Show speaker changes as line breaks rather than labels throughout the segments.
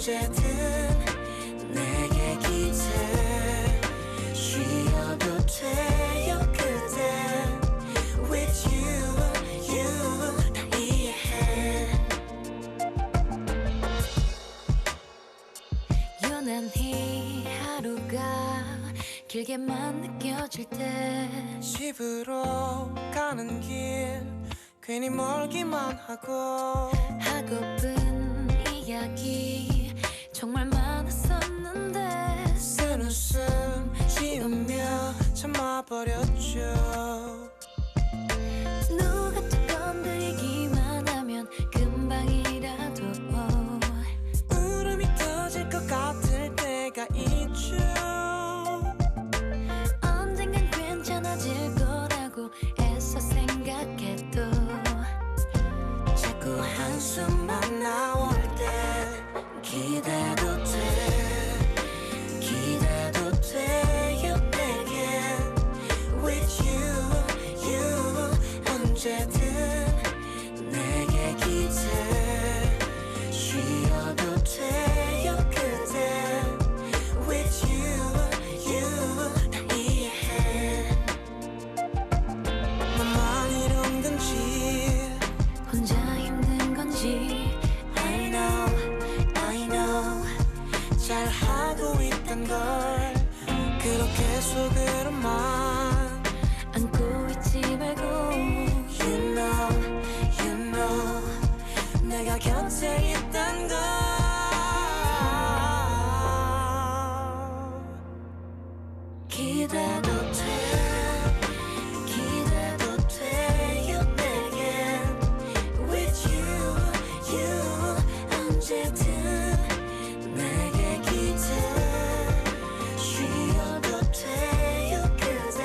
언제든 내게 기대 쉬어도 돼요 그대 With you 다 이해해
유난히 하루가 길게만 느껴질 때
집으로 가는 길 괜히 멀기만 하고
하고픈 이야기 정말 많았었는데
쓴 웃음 지우며 참아버렸죠
누가 또 건드리기만 하면 금방이라도
울음이 터질 것 같을 때가 있죠
언젠간 괜찮아질 거라고 애써 생각해도
자꾸 한숨만 나올 때 기대도 돼요 내게 With you 언제든 내게 기대 쉬어도 돼요 그대 With you 다 이해해 나만 이런 건지
혼자 힘든 건지
I know 잘하고 있단 걸 그렇게 속으로만
안고 있지 말고
You know 내가 곁에 있단 걸 기대도 돼요 내게 With you 언제든 내게 기대 쉬어도 돼요 그대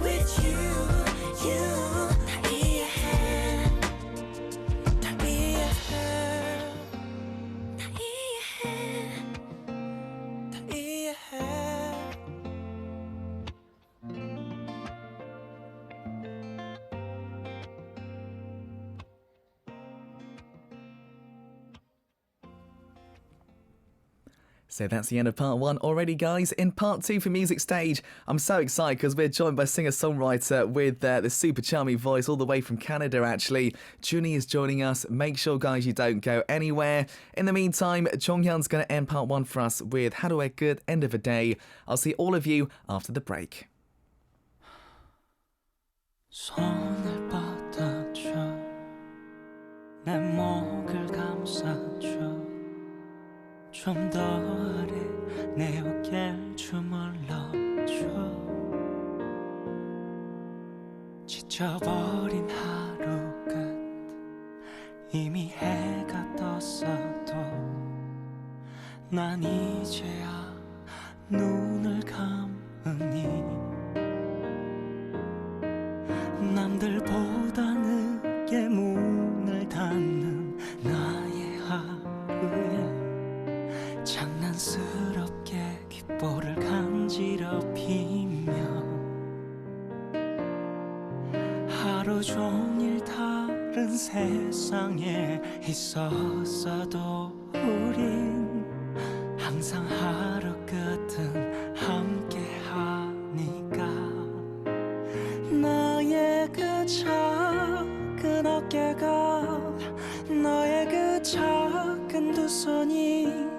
With you 다 이해해 다 이해해 다 이해해
So that's the end of part one already, guys. In part two for Music Stage, I'm so excited because we're joined by singer-songwriter with the super charming voice all the way from Canada, actually. JUNNY is joining us. Make sure, guys, you don't go anywhere. In the meantime, Jonghyun's going to end part one for us with How Do I Good End of a Day. I'll see all of you after the break.
손을 뻗어줘 내 목을 감싸줘 좀 더 아래 내 어깨를 주물러줘 지쳐버린 하루 끝 이미 해가 떴어도 난 이제야 눈을 감으니 남들보다 늦게 문을 닫는 나의 하루에 장난스럽게 귓볼을 간지럽히며 하루 종일 다른 세상에 있었어도 우린 항상 하루 끝은 함께 하니까 너의 그 작은 어깨가 너의 그 작은 두 손이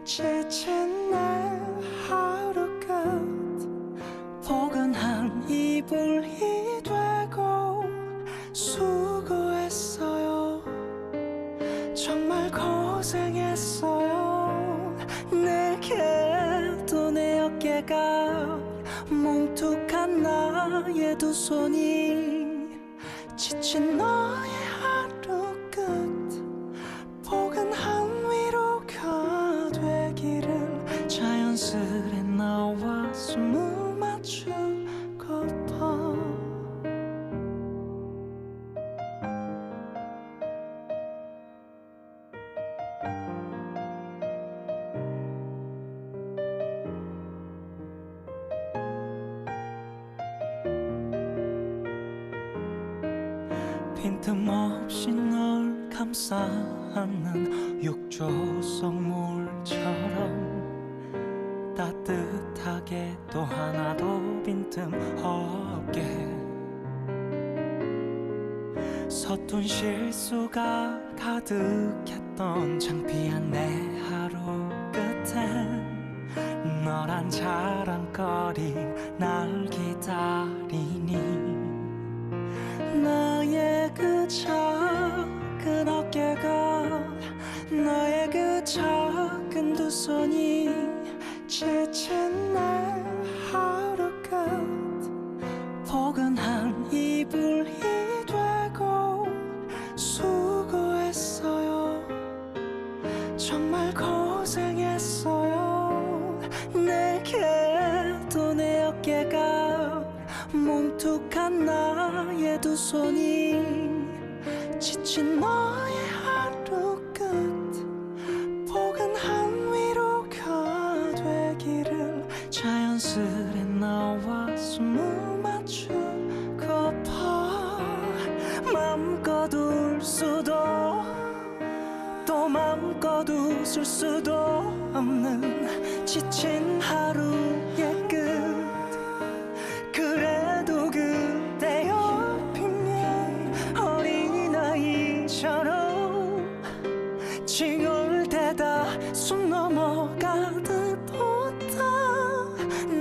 지친 내 하루 끝 포근한 이불이 되고 수고했어요 정말 고생했어요 내게도 내 어깨가 뭉툭한 나의 두 손이 지친 너의 하루 끝 포근한 위로가 되기를 자연스레 나와 숨을 맞추고파 빈틈없이 널 감싸 안는 욕조 속 물처럼 따뜻하게 또 하나도 빈틈없게 서툰 실수가 가득했던 창피한 내 하루 끝엔 너란 자랑거리 날 기다리니 나의 그 작은 어깨가 너의 그 작은 두 손이 지친 내 하루 끝 포근한 이불이 되고 수고했어요 정말 고생했어요 내게도 내 어깨가 뭉툭한 나의 두 손이 지친 너의 하루 끝 포근한 위로가 되기를 자연스레 나와 숨을 맞추고파 맘껏 울 수도 또 맘껏 웃을 수도 없는 지친 하루의 끝 그래도 그대 옆이면 어린아이처럼 칭얼대다 숨 넘어가듯 보다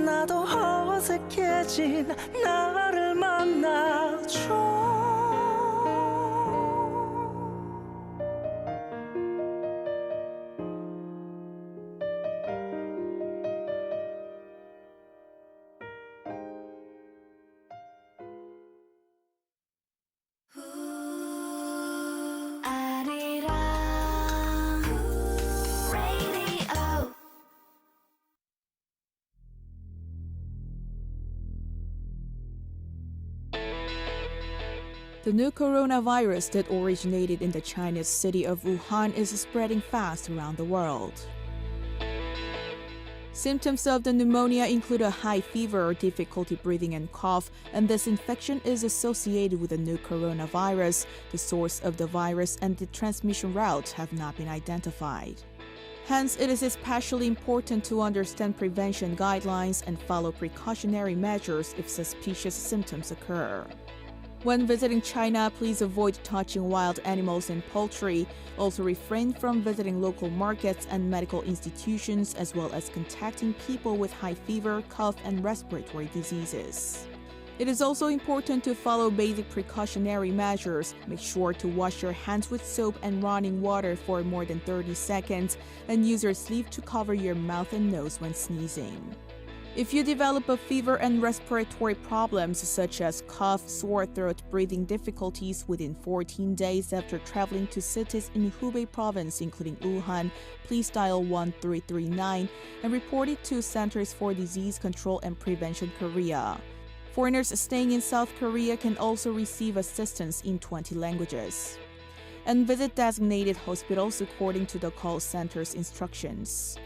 나도 어색해진 나를 만나줘
The new coronavirus that originated in the Chinese city of Wuhan is spreading fast around the world. Symptoms of the pneumonia include a high fever, difficulty breathing, and cough, and this infection is associated with the new coronavirus. The source of the virus and the transmission route have not been identified. Hence, it is especially important to understand prevention guidelines and follow precautionary measures if suspicious symptoms occur. When visiting China, please avoid touching wild animals and poultry. Also refrain from visiting local markets and medical institutions, as well as contacting people with high fever, cough, and respiratory diseases. It is also important to follow basic precautionary measures. Make sure to wash your hands with soap and running water for more than 30 seconds, and use your sleeve to cover your mouth and nose when sneezing. If you develop a fever and respiratory problems such as cough, sore throat, breathing difficulties within 14 days after traveling to cities in Hubei province including Wuhan, please dial 1339 and report it to Centers for Disease Control and Prevention Korea. Foreigners staying in South Korea can also receive assistance in 20 languages. And visit designated hospitals according to the call center's instructions.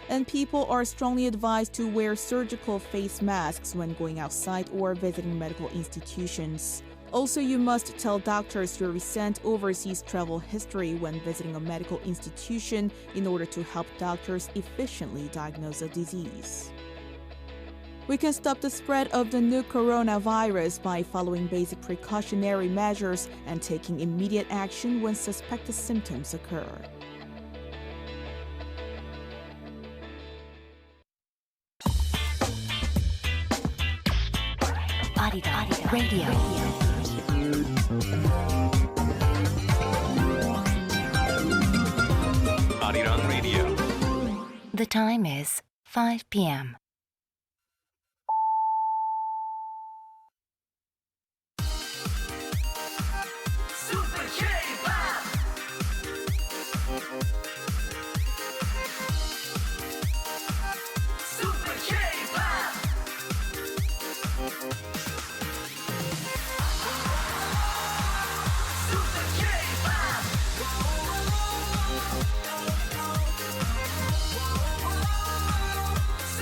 And people are strongly advised to wear surgical face masks when going outside or visiting medical institutions. Also, you must tell doctors your recent overseas travel history when visiting a medical institution in order to help doctors efficiently diagnose a disease. We can stop the spread of the new coronavirus by following basic precautionary measures and taking immediate action when suspected symptoms occur.
Radio.
Arirang Radio.
The time is 5 p.m.
Super K-pop. Super K-pop. Super K-pop.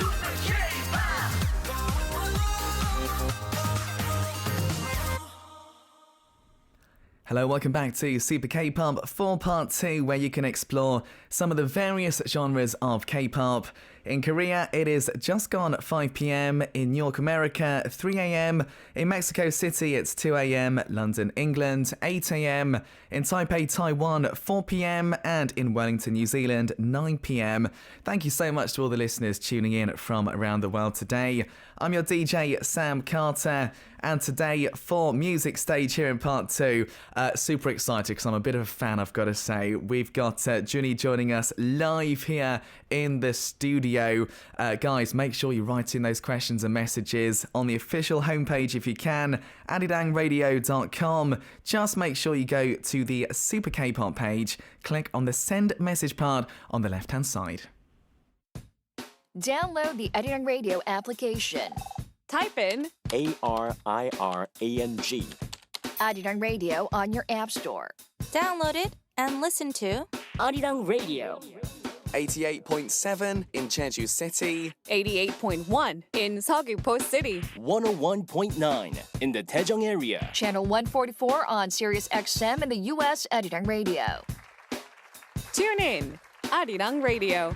Super
Hello, welcome back to Super K-Pop for Part 2, where you can explore some of the various genres of K-Pop. In Korea, it is just gone 5 p.m. In New York, America, 3 a.m. In Mexico City, it's 2 a.m. London, England, 8 a.m. In Taipei, Taiwan, 4 p.m. And in Wellington, New Zealand, 9 p.m. Thank you so much to all the listeners tuning in from around the world today. I'm your DJ, Sam Carter, and today for Music Stage here in Part 2, super excited because I'm a bit of a fan, I've got to say. We've got JUNNY joining us live here in the studio. Guys, make sure you write in those questions and messages on the official homepage if you can, addidangradio.com. Just make sure you go to the Super K-Pop page, click on the send message part on the left-hand side.
Download the Arirang Radio application.
Type in
ARIRANG.
Arirang Radio on your app store.
Download it and listen to
Arirang Radio.
88.7 in Jeju City.
88.1 in Seogwipo City.
101.9 in the Daejeong area.
Channel 144 on Sirius XM in the U.S. Arirang Radio.
Tune in. Arirang Radio.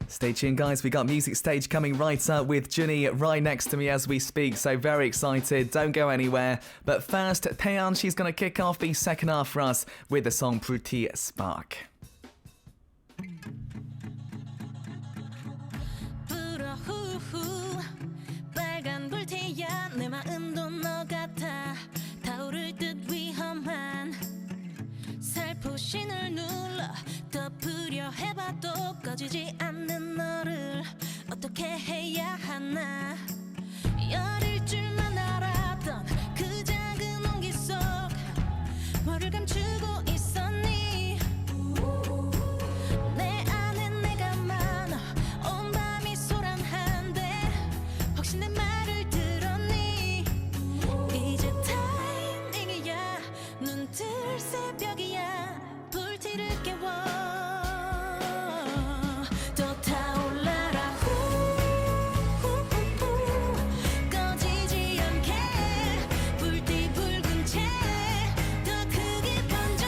Stay tuned, guys. We got Music Stage coming right up with JUNNY right next to me as we speak, so very excited. Don't go anywhere. But first, Taeyeon, she's going to kick off the second half for us with the song Pretty Spark.
불어 후후 빨간 불태야 내 마음도 너 같아 타오를 듯 위험한 살포신을 눌러 덮으려 해봐도 꺼지지 않는 너를 어떻게 해야 하나 열일 줄만 알았던 그 작은 온기 속 뭐를 감추고 있었니 내 안에 내가 많아 온 밤이 소란한데 혹시 내 말을 들었니 이제 타이밍이야 눈 뜰 새벽이야 불티를 깨워 더 타올라라 꺼지지 않게 불티 붉은 채 더 크게 번져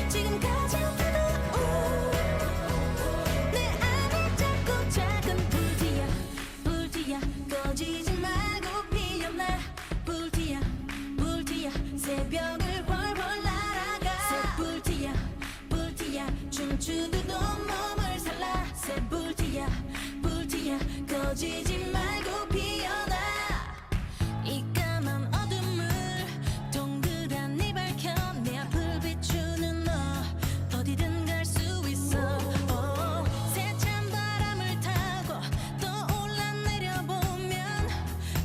지금 가장 뜨거운 내 안에 자꾸 작은 불티야 불티야 꺼지지 말고 피어나 불티야 불티야 새벽을 훨훨 날아가 새 불티야 불티야 춤추듯 온 몸을 살라 새 불티야 불티야 꺼지지 말고 피어나 이 까만 어둠을 동그랗니 밝혀 내 앞을 비추는 너 어디든 갈 수 있어 세찬 바람을 타고 또 올라내려보면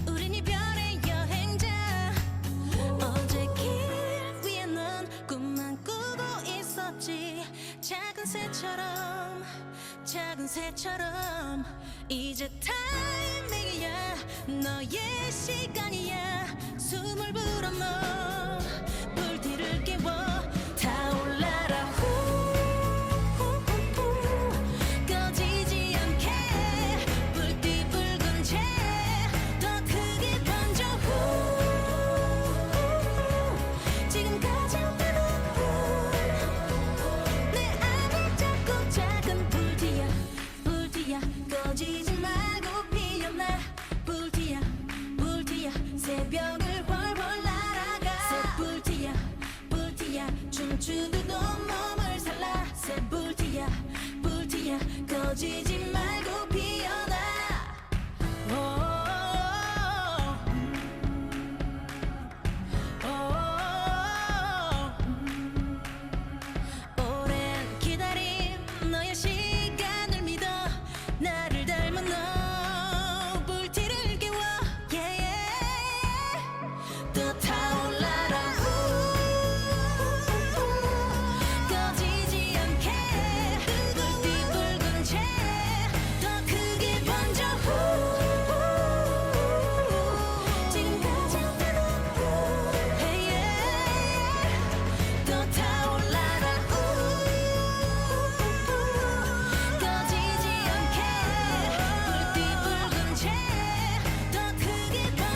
우린 이별의 여행자 어제 길 위에 넌 꿈만 꾸고 있었지 작은 새처럼 이제 타이밍이야 너의 시간이야 숨을 불어넣어 불티를 깨워 타올라라 꺼지지 않게 불티 붉은 채 더 크게 번져 지금 가장 뜨거운 내 안에 자꾸 작은 불티야 불티야 꺼지지 말고 피어나 불티야 불티야 새벽을 훨훨 날아가 새 불티야 불티야 춤추듯 온 몸을 살라 새 불티야 불티야 꺼지지 말고 피어나 오랜 기다림 너의 시간을 믿어 나를 닮은 너 불티를 깨워 또 타올라라 꺼지지 않게 불티 붉은 채 더 크게 번져 지금 가장 뜨거운 또 타올라라 꺼지지 않게 불티 붉은 채 더 크게 번져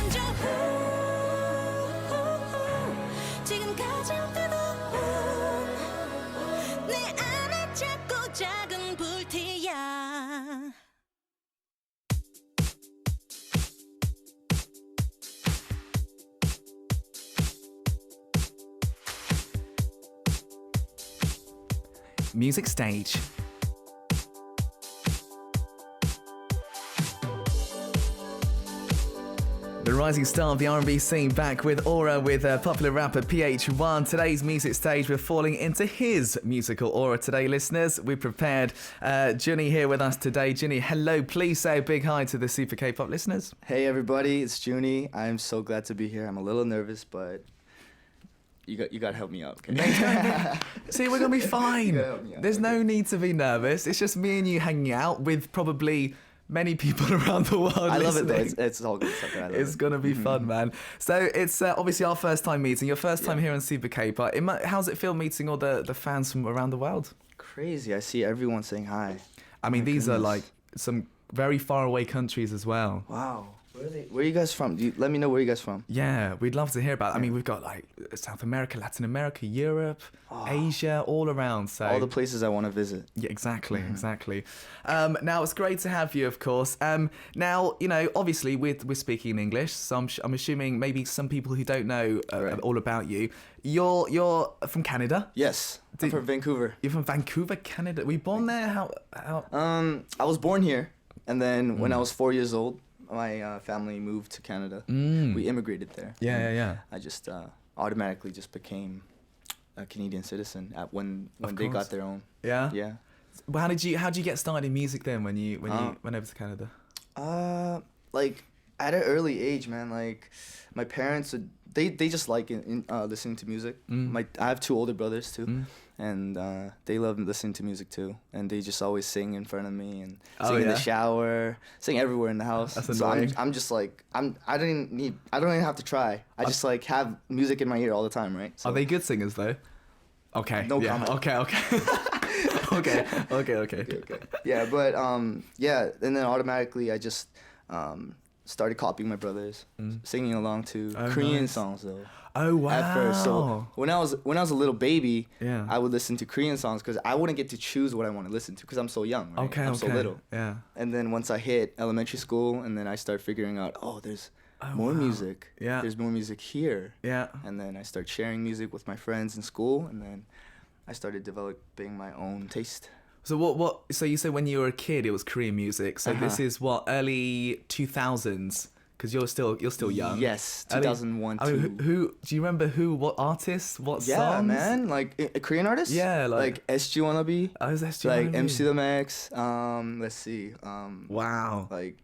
Music Stage. The rising star of the R&B scene back with Aura with popular rapper PH1. Today's Music Stage, we're falling into his musical aura today, listeners. We've prepared JUNNY here with us today. JUNNY, hello. Please say a big hi to the Super K-pop listeners.
Hey everybody, it's JUNNY. I'm so glad to be here. I'm a little nervous, but you got to help me out. Okay?
See, we're going to be fine.
You gotta help me out,
There's no
okay.
need to be nervous. It's just me and you hanging out with probably many people around the world.
I love it though.
listening.
It's all good stuff. I love
It's
it.
gonna be fun, man. So it's obviously our first time meeting. Your first time
Yeah.
here on Super K-pop. How's it feel meeting all the fans from around the world?
Crazy. I see everyone saying hi.
I mean,
My
these are
goodness.
like some very far away countries as well.
Wow. Where are you guys from? Let me know where you guys from.
Yeah, we'd love to hear about. I mean, we've got like South America, Latin America, Europe, Asia, all around. So
All the places I want to visit.
yeah, exactly, exactly. Now it's great to have you, of course. Now you know, obviously we're speaking in English, so I'm assuming maybe some people who don't know
Right.
all about you. You're from Canada.
Yes. I'm from Vancouver.
You're from Vancouver, Canada. Were you born there? How?
I was born here, and then when I was 4 years old, my family moved to Canada. We immigrated there.
Yeah.
I just automatically just became a Canadian citizen when
Of
they
course.
got their own.
Yeah.
Yeah.
Well, how did you get started in music then when you went over to Canada?
Like at an early age, man. Like my parents would they just like listening to music. I have two older brothers too, and they love listening to music too. And they just always sing in front of me and sing in the shower, sing everywhere in the house.
That's
so
annoying.
I'm just like I don't even have to try. I just like have music in my ear all the time, right? So
Are they good singers though? Okay.
No
yeah.
comment.
Okay. Okay.
yeah, but yeah, and then automatically I just started copying my brothers, singing along to
Oh,
Korean
nice.
songs though.
Oh wow.
At first, so when I was a little baby,
Yeah.
I would listen to Korean songs because I wouldn't get to choose what I want to listen to because I'm so young. Right?
Okay.
I'm so little.
Yeah.
And then once I hit elementary school, and then I start figuring out, there's more music.
Yeah.
There's more music here.
Yeah.
And then I start sharing music with my friends in school, and then I started developing my own taste.
So what? So you said when you were a kid, it was Korean music. So this is what, early 2000s? Because you're still young.
Yes,
Early-
2001.
I mean, who do you remember? What artists? What
Yeah,
songs?
man, like a Korean artist.
Yeah, like-
SG Wannabe.
Oh, is that
Like MC the Max. Let's see.
Wow.
Like,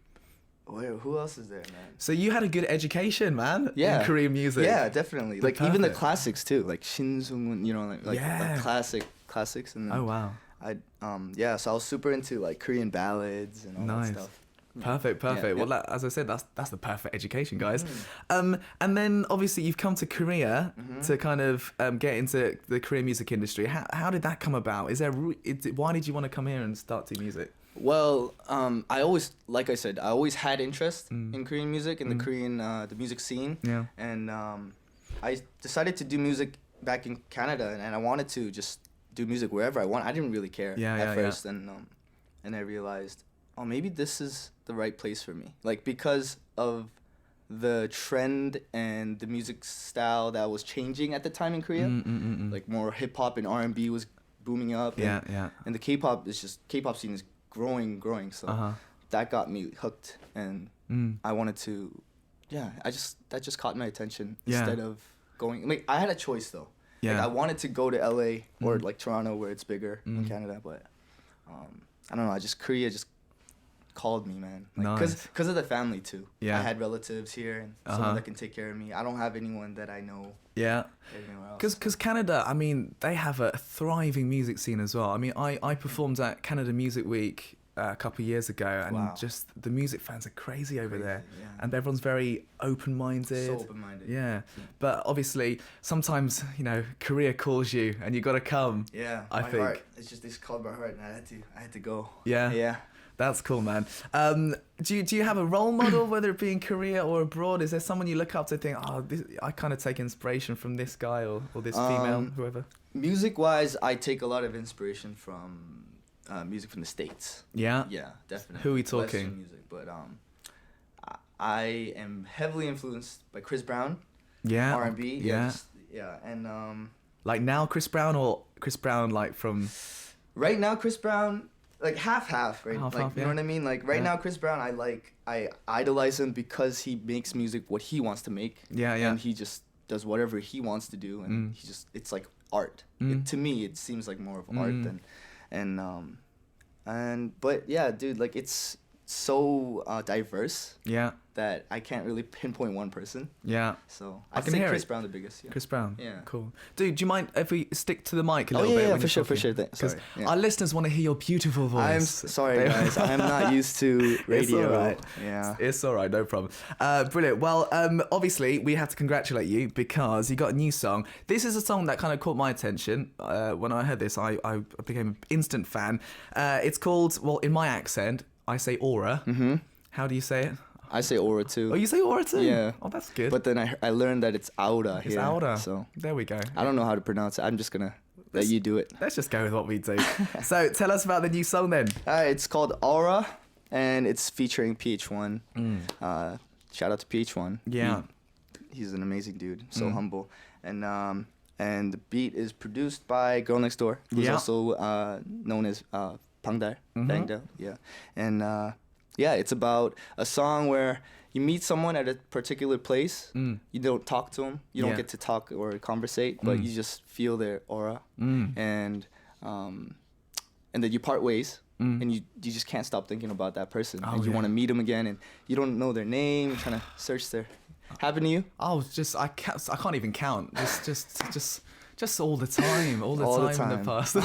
who else is there, man?
So you had a good education, man.
Yeah.
In Korean music.
Yeah, definitely. Like even the
perfect.
classics too, like Shin Sung, like
Yeah.
classics. And then
Oh wow.
so I was super into like Korean ballads and all
Nice.
that stuff.
Perfect.
Yeah.
Well, as I said, that's the perfect education, guys. And then obviously you've come to Korea to kind of get into the Korean music industry. How did that come about? Why did you want to come here and start doing music?
Well, I always, like I said, I always had interest in Korean music and the Korean the music scene.
Yeah.
And I decided to do music back in Canada, and I wanted to just do music wherever I want. I didn't really care at first, and I realized, maybe this is the right place for me. Like because of the trend and the music style that was changing at the time in Korea, like more hip hop and R&B was booming up. And the K-pop scene is growing. So that got me hooked, and I wanted to, that just caught my attention instead of going. I mean, I had a choice though.
Yeah.
Like I wanted to go to LA or like Toronto where it's bigger in Canada, but I don't know. Korea just called me, man.
Nice.
Because of the family too.
Yeah.
I had relatives here and someone that can take care of me. I don't have anyone that I know
Yeah.
anywhere else.
Because Canada, I mean, they have a thriving music scene as well. I mean, I performed at Canada Music Week a couple of years ago, and
Wow.
just the music fans are crazy over there,
yeah.
and everyone's very open-minded.
So open-minded.
Yeah, but obviously sometimes Korea calls you, and you got to come.
Yeah,
I
my
think.
heart. It's just this called my heart, and I had to go.
Yeah.
Yeah.
That's cool, man. Do you have a role model, whether it be in Korea or abroad? Is there someone you look up to, think, I kind of take inspiration from this guy or this female, whoever?
Music-wise, I take a lot of inspiration from music from the States.
Yeah.
Yeah, definitely.
Who are we
Western
talking?
music, but I am heavily influenced by Chris Brown.
Yeah.
R&B.
Yeah.
And
Like now, Chris Brown, or Chris Brown like from
Right now, Chris Brown, like half, right?
Half,
like,
half,
you know
yeah.
what I mean? Like right
Yeah.
now, Chris Brown, I idolize him because he makes music what he wants to make.
Yeah, yeah.
And he just does whatever he wants to do, and he just, it's like art. To me, it seems like more of art than, but yeah, dude, like it's so diverse
Yeah.
that I can't really pinpoint one person.
Yeah.
So
I
I'd
can
say
hear
Chris
it.
Brown the biggest. Yeah.
Chris Brown.
Yeah.
Cool. Dude, do you mind if we stick to the mic a
Oh,
little
yeah,
bit?
yeah,
when
for
you're
sure, for
talking?
sure.
'Cause
Sorry, yeah.
our listeners want to hear your beautiful voice.
I'm sorry, guys. I'm not used to radio.
It's all right.
Yeah.
It's all right, no problem. Brilliant. Well, obviously, we have to congratulate you because you got a new song. This is a song that kind of caught my attention. When I heard this, I became an instant fan. It's called, well, in my accent, I say Aura. Mm-hmm. How do you say it?
I say aura too.
Oh, you say Aura too?
Yeah.
Oh, that's good.
But then I learned that it's aura
it's
here.
Aura.
So
There we go.
I don't know how to pronounce it. I'm just gonna let you do it.
Let's just go with what we do. So tell us about the new song then.
It's called Aura, and it's featuring PH1. Shout out to PH1.
Yeah.
He's an amazing dude. So humble. And the beat is produced by Girl Next Door, who's
Yeah.
also known as Pangdar. Bangda. Yeah. And yeah, it's about a song where you meet someone at a particular place. You don't talk to them. You
Yeah.
don't get to talk or conversate, but you just feel their aura. And then you part ways. And you just can't stop thinking about that person. And you
yeah.
want to meet them again, and you don't know their name. You're trying to search their. Happen to you?
Oh, I can't even count. Just all the time, all the time in the past.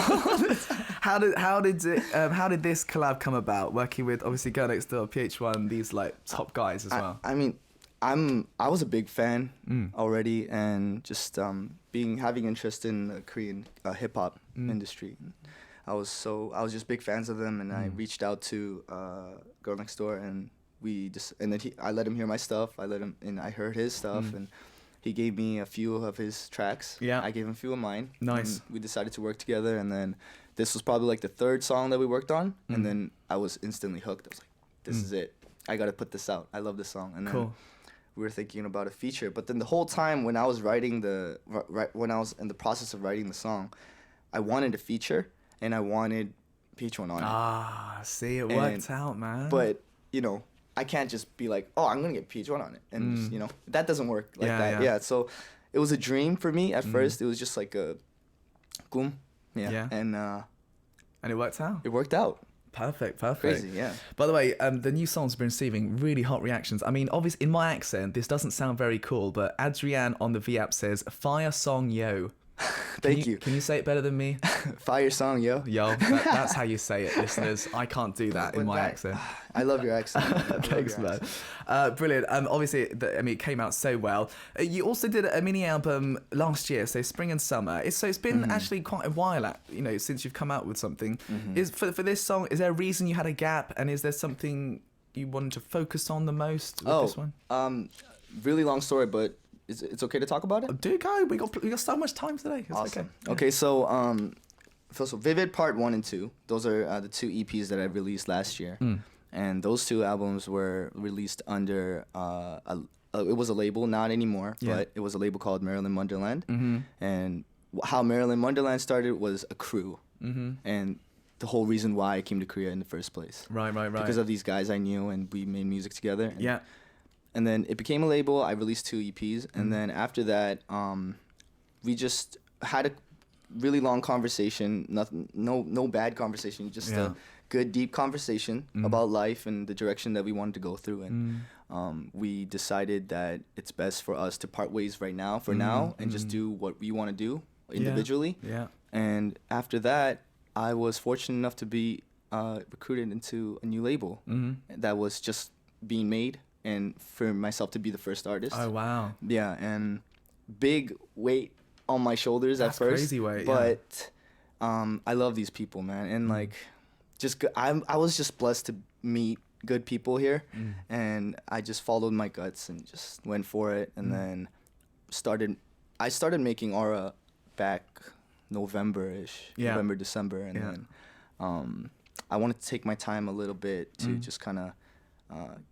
How did this collab come about? Working with obviously Girl Next Door, PH1, these like top guys as well.
I mean, I was a big fan already, and just having interest in the Korean hip hop industry. I was just big fans of them, and I reached out to Girl Next Door, and I let him hear my stuff. I heard his stuff, and he gave me a few of his tracks.
Yeah.
I gave him a few of mine.
Nice.
And we decided to work together, and then this was probably like the third song that we worked on, and then I was instantly hooked. I was like, this is it. I gotta put this out. I love this song. And then
Cool.
we were thinking about a feature, but then the whole time when I was when I was in the process of writing the song, I wanted a feature, and I wanted PH1 on it.
Ah, see, it worked out, man.
But I can't just be like, oh, I'm gonna get PH1 on it, and just, that doesn't work like that. Yeah. So it was a dream for me at first. It was just like a kum. Yeah. And
it worked out.
it worked out.
Perfect.
Crazy, yeah.
By the way, the new song's been receiving really hot reactions. I mean, obviously, in my accent, this doesn't sound very cool, but Adrienne on the V app says, "Fire song, yo."
Thank you.
Can you say it better than me?
Fire song, yo.
Yo, that's how you say it, listeners. I can't do that in my accent.
I love your accent. Man. I love
Thanks,
your
man.
accent.
Brilliant. Obviously, it came out so well. You also did a mini album last year, so spring and summer. It's been actually quite a while, since you've come out with something. Is for this song, is there a reason you had a gap, and is there something you wanted to focus on the most with this one?
Really long story, but it's okay to talk about it?
Do go. We got so much time today. It's
Awesome.
okay.
Okay, so Vivid Part 1 and 2, those are the two EPs that I released last year. And those two albums were released under it was a label, not anymore, but it was a label called Maryland Wonderland. And how Maryland Wonderland started was a crew. And the whole reason why I came to Korea in the first place.
Right.
Because of these guys I knew, and we made music together.
Yeah.
And then it became a label. I released 2 EPs, and then after that, we just had a really long conversation. No bad conversation. Just a good, deep conversation about life and the direction that we wanted to go through. And we decided that it's best for us to part ways right now, and just do what we want to do individually.
Yeah.
And after that, I was fortunate enough to be recruited into a new label that was just being made, and for myself to be the first artist.
Oh, wow.
Yeah, and big weight on my shoulders
That's
at first.
Crazy weight,
but I love these people, man, and like, I was just blessed to meet good people here, and I just followed my guts and just went for it, and then I started making Aura back November-ish, November, December, and then I wanted to take my time a little bit to just kind of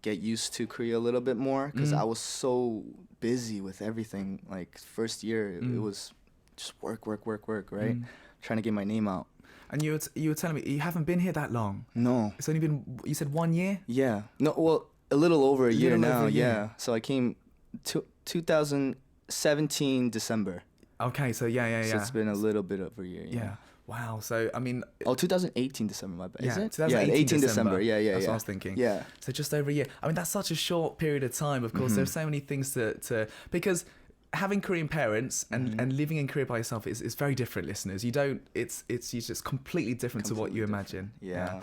get used to Korea a little bit more, because I was so busy with everything. Like first year, it was just work, right? Trying to get my name out.
And you were telling me you haven't been here that long.
No.
It's only been, you said 1 year?
Yeah. No, well, a little over a year
Little
now.
over a year.
Yeah. So I came 2017 December.
Okay, so yeah.
So it's been a little bit over a year.
Yeah. Wow. So, I mean...
Oh, 2018 December, my bad. Is it?
2018
December. Yeah.
That's what I was thinking.
Yeah.
So just over a year. I mean, that's such a short period of time. Of course, there's so many things to because having Korean parents and living in Korea by yourself is very different, listeners. You don't... It's just completely different to what you imagine.
Yeah.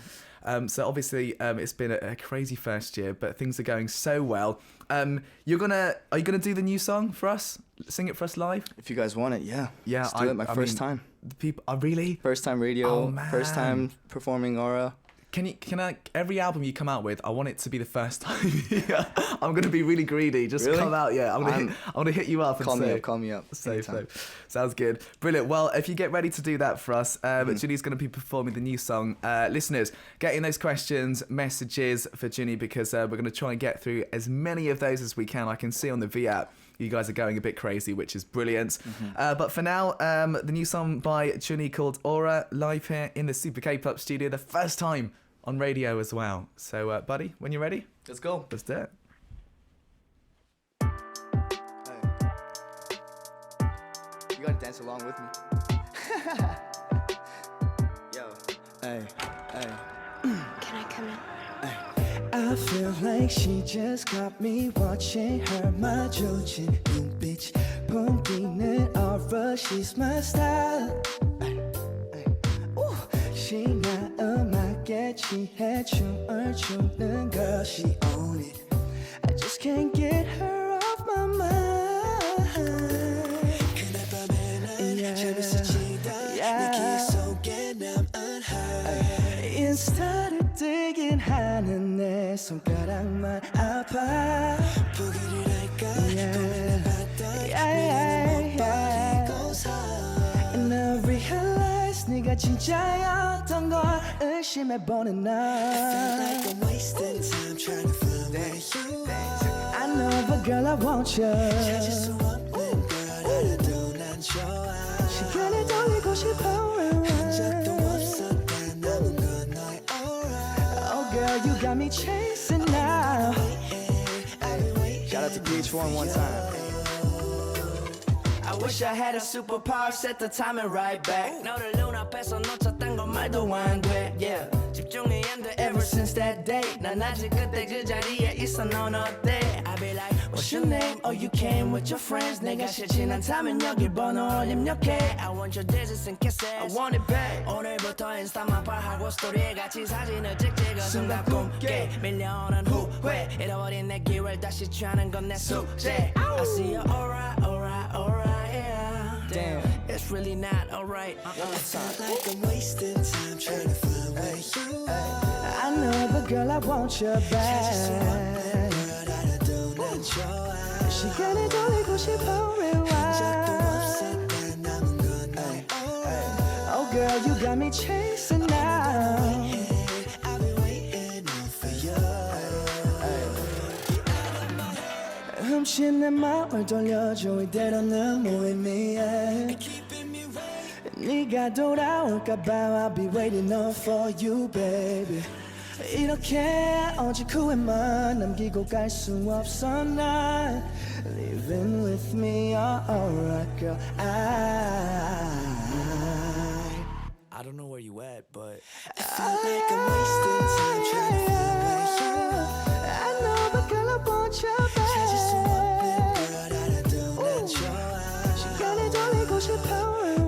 So obviously, it's been a crazy first year, but things are going so well. Are you gonna do the new song for us? Sing it for us live?
If you guys want it, yeah.
Yeah,
Let's do it. My first time.
The people are really
First time radio.
Oh, man.
First time performing Aura.
Can I every album you come out with, I want it to be the first time. I'm gonna be really greedy. Just
Really?
come out, yeah. I'm gonna hit you up and
Call
say,
me up.
Safe.
Anytime.
Sounds good. Brilliant. Well, if you get ready to do that for us, Junny's going to be performing the new song. Listeners, get in those questions, messages for Junny, because we're going to try and get through as many of those as we can. I can see on the V app you guys are going a bit crazy, which is brilliant. But for now, the new song by Junny called Aura, live here in the Super K-Pop studio, the first time on radio as well. So, buddy, when you're ready,
Let's go.
let's do it.
You gotta dance along with me. Yo. Hey.
Can I come in?
I feel like she just got me watching her 마주친 눈빛 봄비는 aura, she's my style. She 나 음악에 취해 춤을 추는 girl, she own it. I just can't get her off my mind. 그날 밤에 난 잠이 스치다 내 기억 속에 남은 her. 인스타를 뜨긴 하는 내 손가락만 아파. 포기를 할까 고민을 하다 미련은 못 버리고서. And I realize 네가 진짜였던 걸 의심해보는 날. I feel like I'm wasting time trying to find where you are. I know but girl I want you. 찾을 수 없는 걸 알아도 난 좋아. 시간을 돌리고 싶어. 한 적도 없었던 남은 건 너의 aura. Oh girl you got me chasing now.
Shout out to PH1 one time.
I wish I had a superpower, set the timing right back. 너를 눈앞에서 놓쳤던 건 말도 안 돼. Yeah, 집중이 안 돼. Ever since that day, 난 아직 그때 그 자리에 있어. 넌 어때? I be like, what's your name? Oh, you came with your friends. 내가 싫진 않다면 여기 번호 입력해. I want your digits and kisses. I want it back. 오늘부터 인스타만 팔하고 스토리에 같이 사진을 찍찍어. 순간 꿈깨 밀려오는 후회. 잃어버린 내 기회를 다시 취하는 건 내 숙제. I see your aura, aura, aura.
Damn.
It's really not alright. I feel like I'm wasting time trying to find where you are. I know, but girl, I want you back. 시간을 돌리고 싶어, rewind. Oh, girl, you got me chasing now. I've been waiting for you. 훔친 내 마음을 돌려줘 이대로는 무의미해. 네가 돌아올까봐 I'll be waiting on for you baby. 이렇게 오직 후회만 남기고 갈 수 없어 난. Living with me alright girl. I don't know where you at but I feel like I'm wasting time trying to find where you are. I know but girl I want you back. 찾을 수 없는 걸 알아도 난 좋아. 시간을 돌리고 싶어.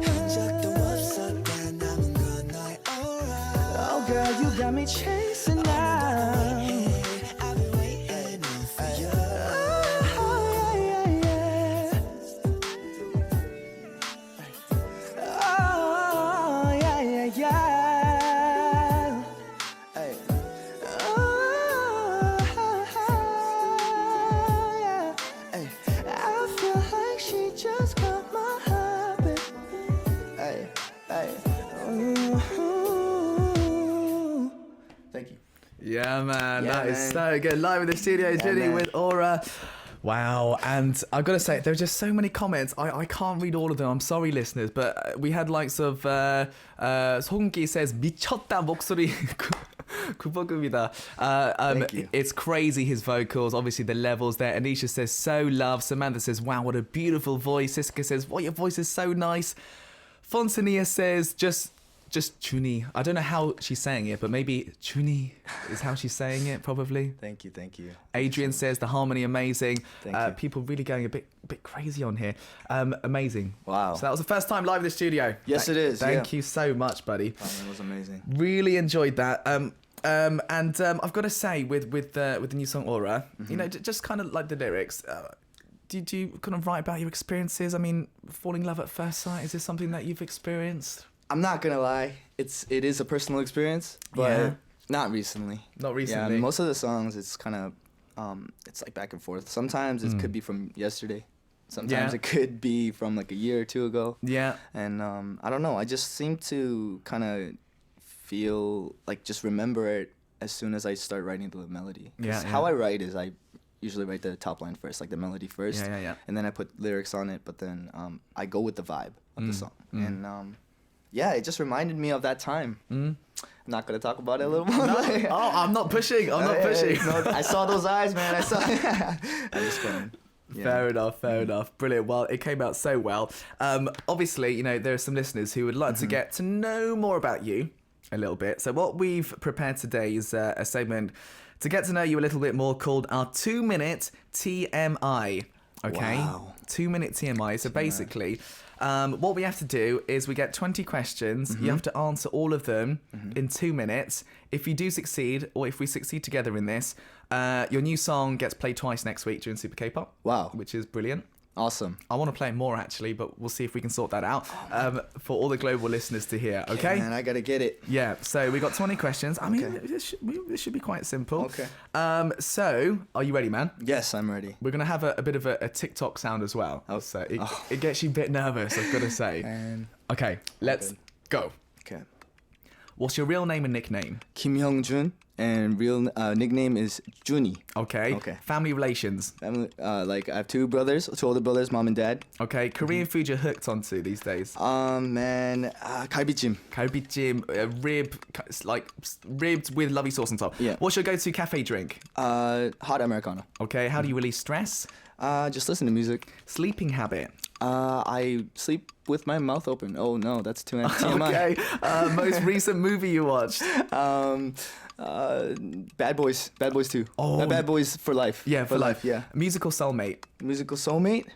한 적도 없었던 남은 건 너의 aura. Oh girl you got me chasing now. I've been waiting for you. Oh yeah yeah yeah. Oh yeah yeah yeah. Hey. Oh yeah. Hey. I feel like she just got my heart. Hey, hey.
Thank you.
Yeah, man,
Yeah,
that is
man.
so good. Live in the studio,
Yeah,
Junny
man.
with Aura. Wow, and I've got to say, there are just so many comments. I can't read all of them. I'm sorry, listeners, but we had likes of 송기 says 미쳤다 목소리 구버금이다.
Thank you.
It's crazy, his vocals. Obviously, the levels there. Anisha says so love. Samantha says wow, what a beautiful voice. Siska says your voice is so nice. Fontania says just JUNNY. I don't know how she's saying it, but maybe JUNNY is how she's saying it, probably.
Thank you.
Adrian says the harmony amazing.
Thank you.
People really going a bit crazy on here. Amazing.
Wow.
So that was the first time live in the studio.
Yes, it is.
Thank you so much, buddy.
Oh, that was amazing.
Really enjoyed that. And I've got to say, with the new song Aura, you know, just kind of like the lyrics. Did you kind of write about your experiences? I mean, falling in love at first sight. Is this something that you've experienced?
I'm not gonna lie, it is a personal experience, but not recently.
Not recently.
Yeah, most of the songs, it's kind of, it's like back and forth. Sometimes it could be from yesterday. Sometimes it could be from like a year or two ago.
Yeah.
And I don't know, I just seem to kind of feel like just remember it as soon as I start writing the melody. 'Cause how I write is I usually write the top line first, like the melody first.
Yeah.
And then I put lyrics on it, but then I go with the vibe of the song. And yeah, it just reminded me of that time. I'm not gonna talk about it a little more.
Oh, I'm not pushing. I'm not pushing.
No, I saw those eyes, man. I saw. I'm just kidding. Yeah.
Fair enough. Brilliant. Well, it came out so well. Obviously, you know, there are some listeners who would like to get to know more about you a little bit. So what we've prepared today is a segment to get to know you a little bit more called our 2-minute TMI. Okay?
Wow.
2-minute TMI. So basically, what we have to do is we get 20 questions. You have to answer all of them in 2 minutes. If you do succeed, or if we succeed together in this, your new song gets played twice next week during Super K-Pop.
Wow.
Which is brilliant.
Awesome.
I want to play it more, actually, but we'll see if we can sort that out for all the global listeners to hear, okay?
Man, I gotta get it.
Yeah, so we got 20 questions. I mean, this should be quite simple.
Okay.
So, are you ready, man?
Yes, I'm ready.
We're going to have a bit of a TikTok sound as well. So it gets you a bit nervous, I've got to say.
And
Okay, let's go.
okay.
What's your real name and nickname?
Kim Hyung-jun, and real nickname is JUNNY.
Okay. Family relations.
Family, like I have two older brothers, mom and dad.
Okay. Korean food you're hooked onto these days?
Man, galbijjim.
Galbijjim, ribs with lovely sauce on top.
Yeah.
What's your go-to cafe drink?
Hot Americano.
Okay. How do you release stress?
Just listen to music.
Sleeping habit?
I sleep with my mouth open. Oh no, that's too TMI.
Okay. Most recent movie you watched?
Bad Boys 2.
Oh.
Bad Boys for life.
Yeah, for life.
Yeah.
Musical soulmate?
Musical soulmate?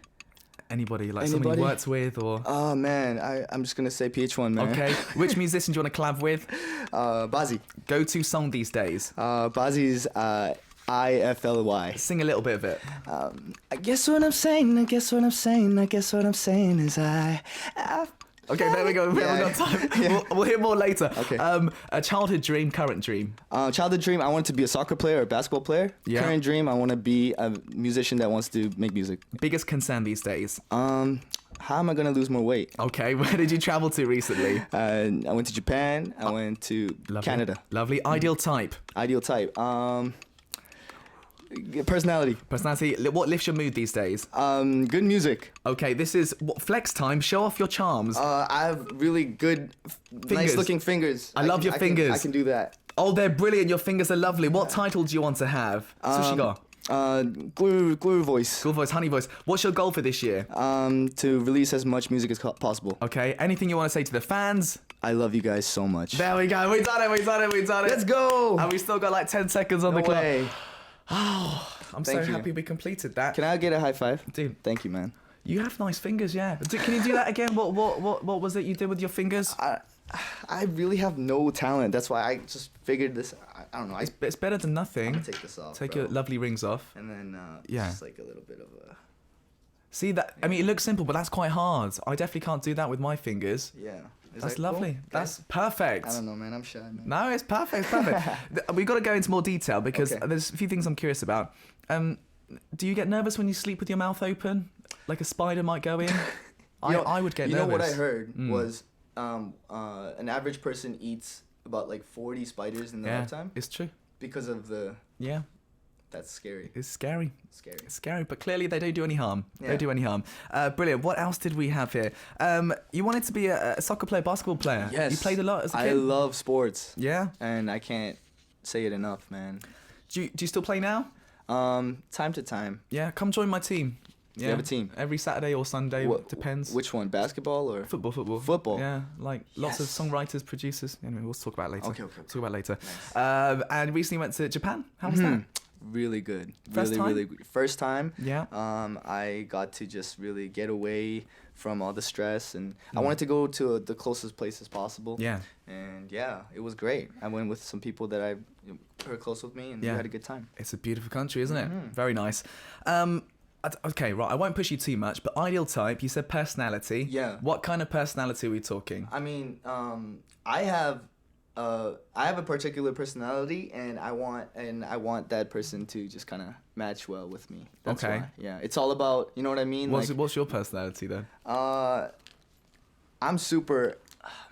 Anybody, like someone you worked with, or?
Oh man, I'm just gonna say PH1, man.
Okay. Which musician do you want to collab with?
Bazzi.
Go-to song these days?
Bazzi's IFLY.
Sing a little bit of it.
I guess what I'm saying is
Okay, there we go. We haven't got time. We'll hear more later.
Okay.
A childhood dream, current dream.
Childhood dream, I wanted to be a soccer player or a basketball player.
Yeah.
Current dream, I want to be a musician that wants to make music.
Biggest concern these days?
How am I gonna lose more weight?
Okay, where did you travel to recently?
I went to Japan. I went to Canada.
Lovely. Ideal type?
Ideal type. Personality.
What lifts your mood these days?
Good music.
Okay, this is flex time. Show off your charms.
I have really good, nice looking fingers.
I love your fingers.
I can do that.
Oh, they're brilliant. Your fingers are lovely. What title do you want to have? Sushiga.
꿀 voice.
Cool voice, honey voice. What's your goal for this year?
To release as much music as possible.
Okay. Anything you want to say to the fans?
I love you guys so much.
There we go. We done it.
Let's go.
And we still got like 10 seconds on the clock.
Way.
Oh, I'm so happy we completed that.
Can I get a high five?
Dude,
thank you, man.
You have nice fingers, yeah. Can you do that again? What was it you did with your fingers?
I really have no talent. That's why I just figured this. I don't know.
It's better than nothing.
I'm gonna take this off.
Take your lovely rings off.
And then just like a little bit of a.
See that? I mean, it looks simple, but that's quite hard. I definitely can't do that with my fingers.
Yeah.
That's lovely. Cool? That's perfect.
I don't know, man. I'm shy, man.
No, it's perfect. We've got to go into more detail because there's a few things I'm curious about. Do you get nervous when you sleep with your mouth open, like a spider might go in? I would get nervous.
You know what I heard was an average person eats about like 40 spiders in their lifetime.
It's true.
Because of the.
Yeah.
that's scary.
It's scary.
Scary.
It's scary, but clearly they don't do any harm. They
Yeah.
don't do any harm. Brilliant. What else did we have here? You wanted to be a soccer player, basketball player.
Yes.
You played a lot as a kid?
I love sports.
Yeah?
And I can't say it enough, man.
Do you still play now?
Time to time.
Yeah, come join my team. Yeah.
You have a team?
Every Saturday or Sunday, depends.
Which one? Basketball or?
Football.
Football.
Yeah, like lots of
Yes.
songwriters, producers. Anyway, we'll talk about it later.
Okay.
Talk about it later.
Nice.
And recently went to Japan. How was that?
Really good.
First time?
Really good. First time.
Yeah.
I got to just really get away from all the stress, and I wanted to go to the closest places possible.
Yeah.
And yeah, it was great. I went with some people that I were close with me, and we had a good time.
It's a beautiful country, isn't it? Very nice. Okay, right. I won't push you too much, but ideal type. You said personality.
Yeah.
What kind of personality are we talking?
I mean, I have a particular personality, and I want that person to just kind of match well with me. That's
Okay.
why. Yeah, it's all about, you know what I mean?
What's your personality then?
I'm super.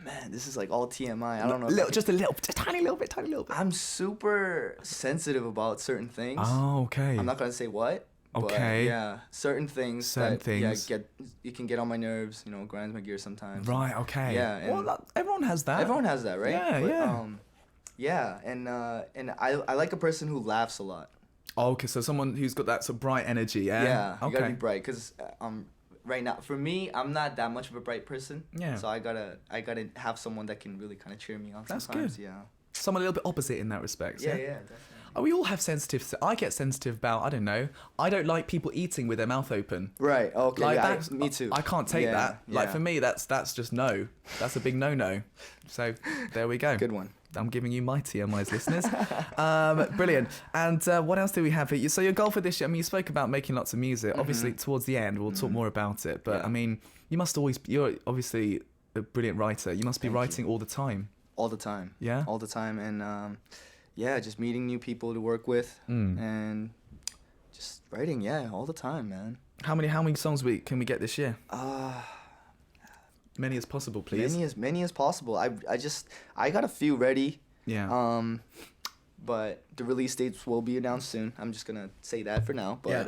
Man, this is like all TMI. I don't know.
Just a tiny little bit.
I'm super sensitive about certain things.
Oh, okay.
I'm not gonna say what.
Okay.
But yeah, certain things.
Certain things.
Yeah, you can get on my nerves. You know, grinds my gears sometimes.
Right. Okay.
Yeah. And
Well, everyone has that.
everyone has that, right?
Yeah.
But,
Yeah.
Yeah, and I like a person who laughs a lot.
Oh, okay. So someone who's got that sort of bright energy. Yeah.
Yeah, you
Okay.
gotta be bright, cause right now for me, I'm not that much of a bright person.
Yeah.
So I gotta have someone that can really kind of cheer me up.
That's
sometimes.
good.
Yeah.
Someone a little bit opposite in that respect.
Yeah, definitely.
Oh, we all have sensitive. I get sensitive about. I don't know. I don't like people eating with their mouth open.
Right. Okay.
Like
yeah,
that,
me too.
I can't take
Yeah,
that. Like
yeah.
for me, that's just no. That's a big no. So there we go.
Good one.
I'm giving you my TMIs, listeners. Brilliant. And what else do we have here? So your goal for this year, I mean, you spoke about making lots of music. Obviously, towards the end, we'll talk more about it. But I mean, you're obviously a brilliant writer. You must be writing all the time.
All the time.
Yeah?
All the time. And yeah, just meeting new people to work with and just writing, yeah, all the time, man.
How many songs can we get this year? Many as possible, please.
Many as possible. I got a few ready.
Yeah.
But the release dates will be announced soon. I'm just gonna say that for now. But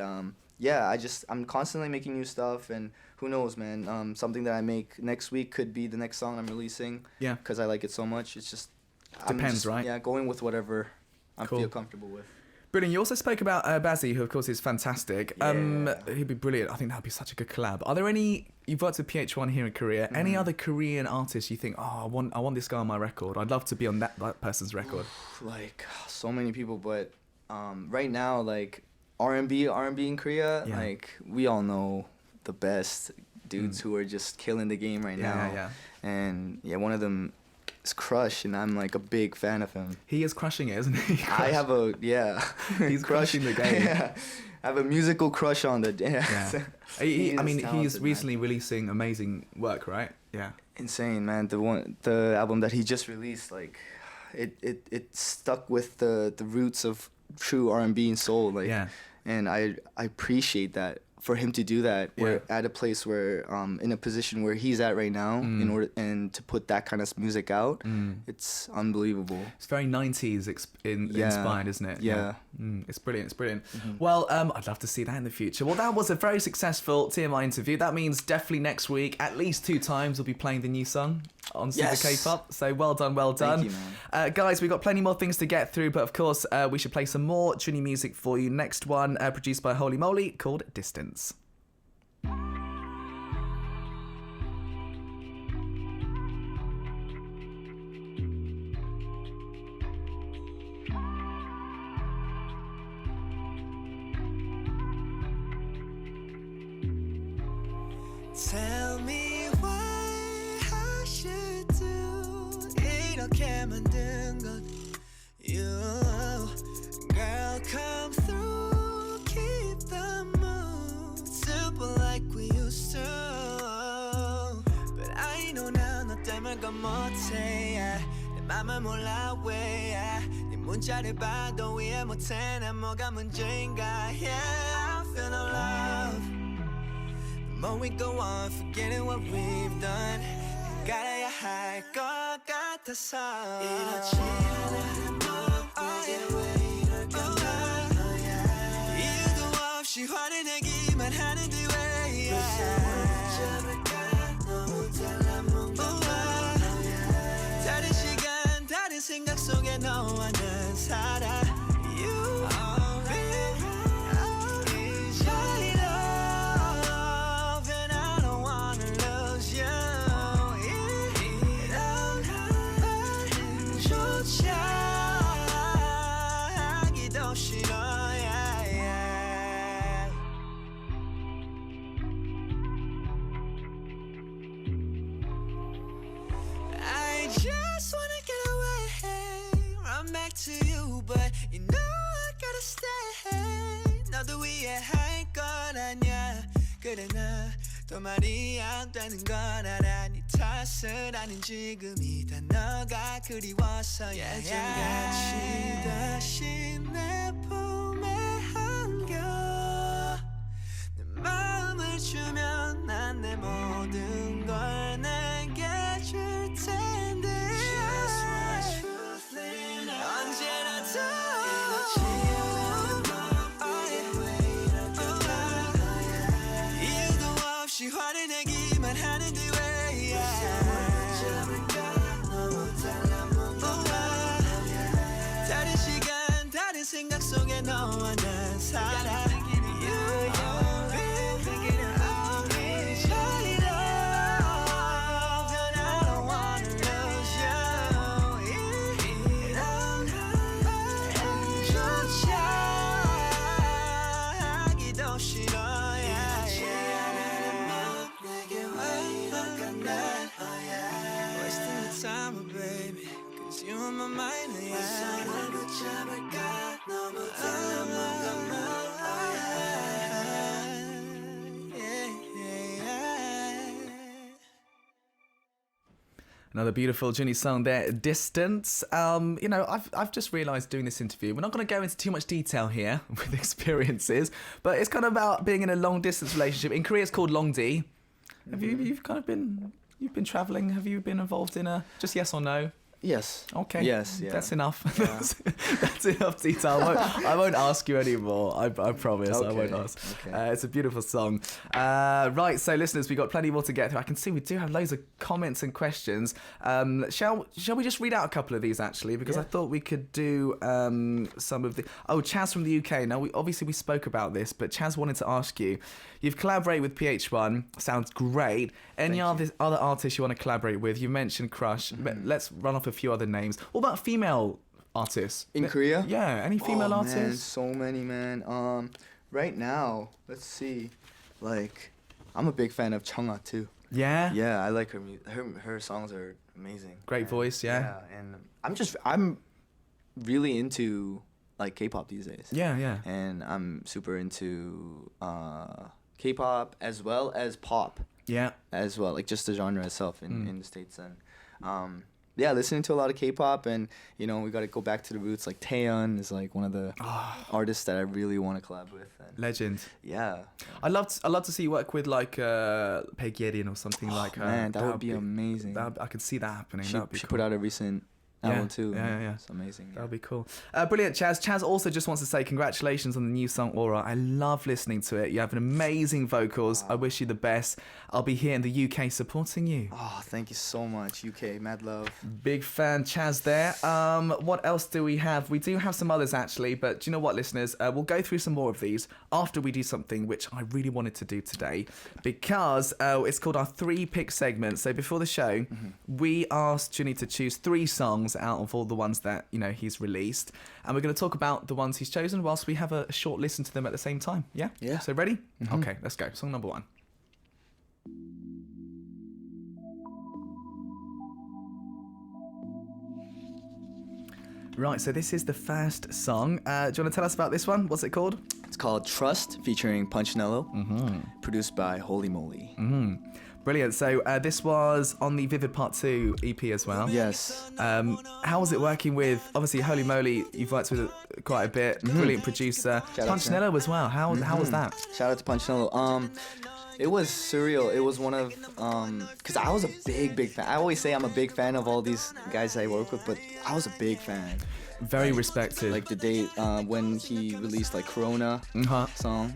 Yeah.
I'm constantly making new stuff, and who knows, man? Something that I make next week could be the next song I'm releasing.
Yeah.
Because I like it so much. It's just
Depends, right?
Yeah, going with whatever I
Cool.
feel comfortable with.
Brilliant. You also spoke about Bazzy, who of course is fantastic.
Yeah.
He'd be brilliant. I think that'd be such a good collab. Are there any? You've worked with PH1 here in Korea. Any other Korean artists you think, I want this guy on my record? I'd love to be on that person's record.
Like so many people, but right now, like R&B in Korea,
Yeah.
like we all know the best dudes who are just killing the game right now.
Yeah.
And yeah, one of them is Crush, and I'm like a big fan of him.
He is crushing it, isn't he?
I have a
He's crushing the game.
Yeah. I have a musical crush on the
Yeah.
He
I mean,
is
he's
talented,
recently releasing amazing work, right? Yeah.
insane, man. The album that he just released, like it stuck with the roots of true R&B and soul, like
Yeah.
and I appreciate that for him to do that. We're at a place where in a position where he's at right now in order and to put that kind of music out, it's unbelievable.
It's very 90s inspired, isn't it?
Yeah.
It's brilliant. It's brilliant. Well, I'd love to see that in the future. Well, that was a very successful TMI interview. That means definitely next week, at least 2 times, we'll be playing the new song on Super
Yes.
K-pop. So well done.
Thank you, man.
Guys, we've got plenty more things to get through, but of course, we should play some more JUNNY music for you. Next one, produced by Holy Moly, called Distance.
Tell me why I should do 이렇게 만든 것 You girl come through keep the mood super like we used to But I know now 너 때문에 건 못해 yeah. 내 맘을 몰라 왜 yeah. 네 문자를 봐도 이해 못해 난 뭐가 문제인가 Yeah I feel no love The more we go on, forgetting what we've done 깔아야 할 것 같아서 이렇지 않아도 이제 왜 이럴까 없이 화를 내기만 하는데 왜 붙잡을까 너무 달라먹는 다른 시간 다른 생각 속에 너와 난 살아 You is my love and I don't wanna lose you 이런 말조차 하기도 싫어 I just wanna get away, run back to you, but you know I gotta stay. 너도 이해할 건 아냐. 그래 나도 말이 안 되는 건 알아. 네 탓은 아닌 지금이 다 너가 그리워서 예전같이 다시 내 품에 안겨. 내 마음을 주면 난 내 모든 걸 내게 줄 텐데 Just what you think 언제나 더 이유도 없이 화를 내기만 하는데 왜 너무 달라먹는 다른 시간 다른 생각 속에 너와 난 살아
Another beautiful JUNNY song there, Distance. You know, I've just realised doing this interview, we're not going to go into too much detail here with experiences, but it's kind of about being in a long distance relationship. In Korea, it's called long D. Have you've kind of been travelling? Have you been involved in a just yes or no?
Yes.
Okay.
Yes. Yeah.
That's enough.
Yeah.
That's enough detail. I won't ask you anymore. I promise.
Okay.
I won't ask.
Okay.
It's a beautiful song. Right. So, listeners, we've got plenty more to get through. I can see we do have loads of comments and questions. Shall we just read out a couple of these actually? Because I thought we could do some of the. Oh, Chaz from the UK. Now, we spoke about this, but Chaz wanted to ask you. You've collaborated with PH1. Sounds great. Any other artists you want to collaborate with? You mentioned Crush. But let's run off a few other names. What about female artists
in Korea?
Yeah, any female artists?
Man, so many, man. Right now, let's see. Like, I'm a big fan of Chungha too.
Yeah.
Yeah, I like her music. Her songs are amazing.
Great voice, yeah.
Yeah, and I'm really into like K-pop these days.
Yeah, yeah.
And I'm super into K-pop as well as pop.
Yeah.
As well, like just the genre itself in the States. And yeah, listening to a lot of K-pop, and you know, we got to go back to the roots. Like Taeyeon is like one of the artists that I really want to collab with. And
legend.
Yeah.
I love to see you work with like Peg Yerin or something like her.
Man, that would be amazing.
I could see that happening.
She
cool.
put out a recent album too.
Yeah.
It's amazing.
That'll be cool. Brilliant, Chaz. Chaz also just wants to say congratulations on the new song Aura. I love listening to it. You have an amazing vocals. I wish you the best. I'll be here in the UK supporting you.
Oh, thank you so much, UK. Mad love.
Big fan, Chaz there. What else do we have? We do have some others actually, but do you know what, listeners? We'll go through some more of these after we do something which I really wanted to do today, because it's called our 3-pick segment. So before the show, we asked JUNNY to choose 3 songs out of all the ones that, you know, he's released, and we're going to talk about the ones he's chosen whilst we have a short listen to them at the same time. Yeah. So ready? Okay, let's go. Song number 1. Right, so this is the first song. Do you want to tell us about this one? What's it called?
It's called Trust, featuring Punchnello, produced by Holy Moly.
Brilliant. So this was on the Vivid Part 2 EP as well.
Yes.
How was it working with, obviously, Holy Moly, you've worked with quite a bit, brilliant producer. Punchnello as well. How was that?
Shout out to Punchnello. It was surreal. It was one of, because I was a big fan. I always say I'm a big fan of all these guys I work with, but I was a big fan.
Very respected.
Like the day when he released like Corona song,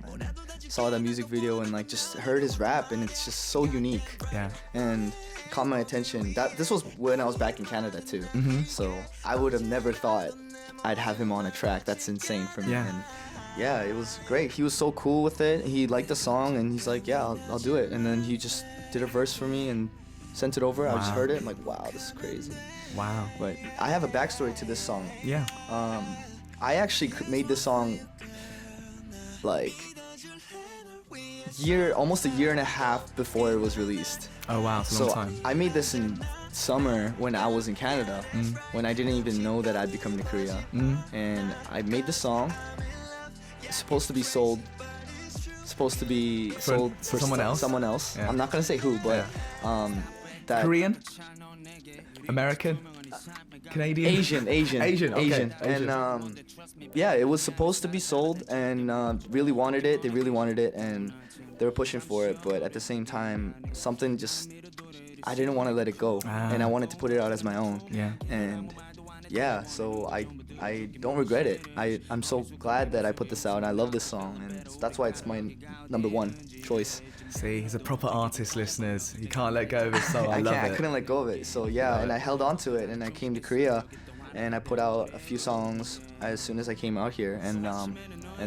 saw that music video and like just heard his rap, and it's just so unique.
Yeah.
And caught my attention. This was when I was back in Canada too. So I would have never thought I'd have him on a track. That's insane for me.
Yeah.
And yeah, it was great. He was so cool with it. He liked the song and he's like, yeah, I'll do it. And then he just did a verse for me and sent it over. I just heard it. I'm like, wow, this is crazy.
Wow.
But I have a backstory to this song.
Yeah.
I actually made this song like almost a year and a half before it was released.
Oh wow, it's a long time.
I made this in summer when I was in Canada, when I didn't even know that I'd be coming to Korea. And I made the song. It's supposed to be sold for
someone else.
Someone else.
Yeah.
I'm not gonna say who, but that
Korean, American, Canadian,
Asian.
Okay.
And yeah, it was supposed to be sold, and really wanted it. They really wanted it, and they were pushing for it. But at the same time, something just I didn't want to let it go, and I wanted to put it out as my own.
Yeah.
And yeah, so I don't regret it. I'm so glad that I put this out, and I love this song, and that's why it's my #1 choice.
See, he's a proper artist, listeners. He can't let go of his song. I love it.
I couldn't let go of it. So yeah, and I held on to it, and I came to Korea, and I put out a few songs as soon as I came out here, and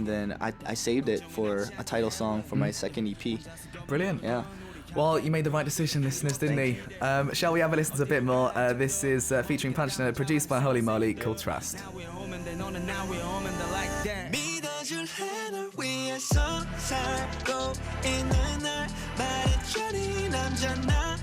then I saved it for a title song for my second EP.
Brilliant.
Yeah.
Well, you made the right decision, listeners, didn't he? Shall we have a listen to a bit more? This is featuring Punch Note, produced by Holy Moly, called Trust.
믿어줄래 널 위해서 살고 있는 날 말해줘니 남자나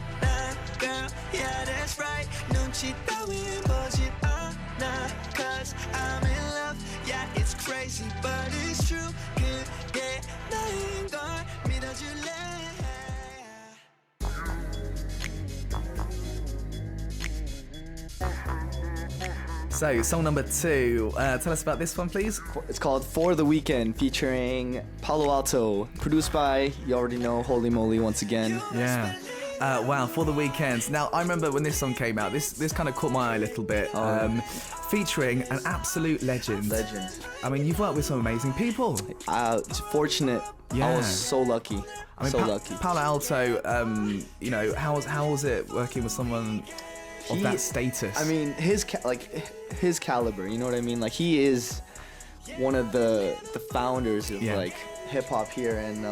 girl yeah that's right 눈치 따윈 보지 않아 cause I'm in love yeah it's crazy but it's true 그게 나인 걸 믿어줄래.
So, song number 2. Tell us about this one, please.
It's called For the Weekend, featuring Palo Alto, produced by, you already know, Holy Moly once again.
Yeah. Wow, For the Weekend. Now, I remember when this song came out, this kind of caught my eye a little bit. Featuring an absolute legend. I mean, you've worked with some amazing people.
Fortunate.
Yeah.
I was so lucky. I mean, lucky.
Palo Alto, you know, how was it working with someone of that status?
I mean, his caliber, you know what I mean? Like, he is one of the founders of like hip hop here, and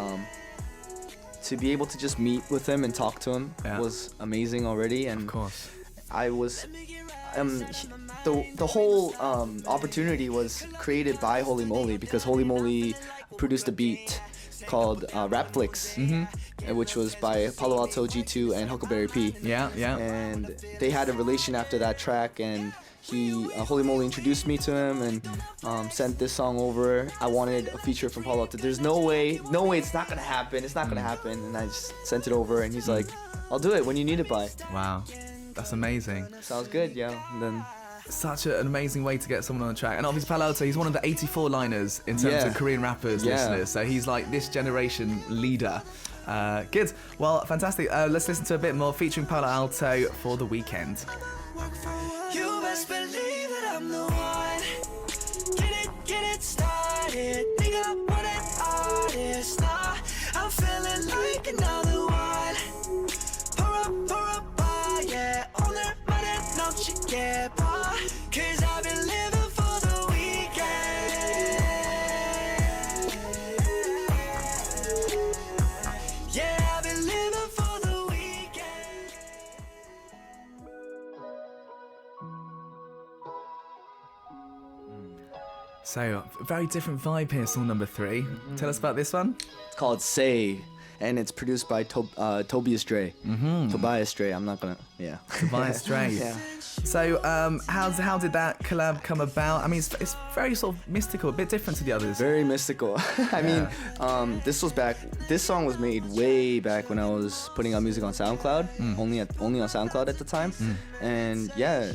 to be able to just meet with him and talk to him was amazing already. And
of course,
I was the whole opportunity was created by Holy Moly, because Holy Moly produced a beat called Rap Flicks, which was by Palo Alto, G2, and Huckleberry P.
Yeah.
And they had a relation after that track, and Holy Moly introduced me to him and sent this song over. I wanted a feature from Palo Alto. There's no way, it's not gonna happen. It's not gonna happen. And I just sent it over, and he's like, I'll do it when you need it by.
Wow, that's amazing.
Sounds good, yeah. And then
such an amazing way to get someone on the track. And obviously Palo Alto, he's one of the 84 liners in terms of Korean rappers, listeners. So he's like this generation leader. Good. Well, fantastic. Let's listen to a bit more featuring Palo Alto, For the Weekend.
You best believe that I'm the one. Get it started. Nigga, what an artist. Nah, I'm feeling like another one. Pour up, yeah. 오늘 말해 넘치게 봐. Cause I've been living for the weekend. Yeah, I've been living for the weekend.
So, very different vibe here, song number 3. Tell us about this one.
it's called Say, and it's produced by Tobias Dre. Tobias Dre. I'm not gonna. Yeah.
Tobias Dre.
Yeah.
So, how did that collab come about? I mean, it's very sort of mystical, a bit different to the others.
Very mystical. I mean, this song was made way back when I was putting out music on SoundCloud, only on SoundCloud at the time. And yeah,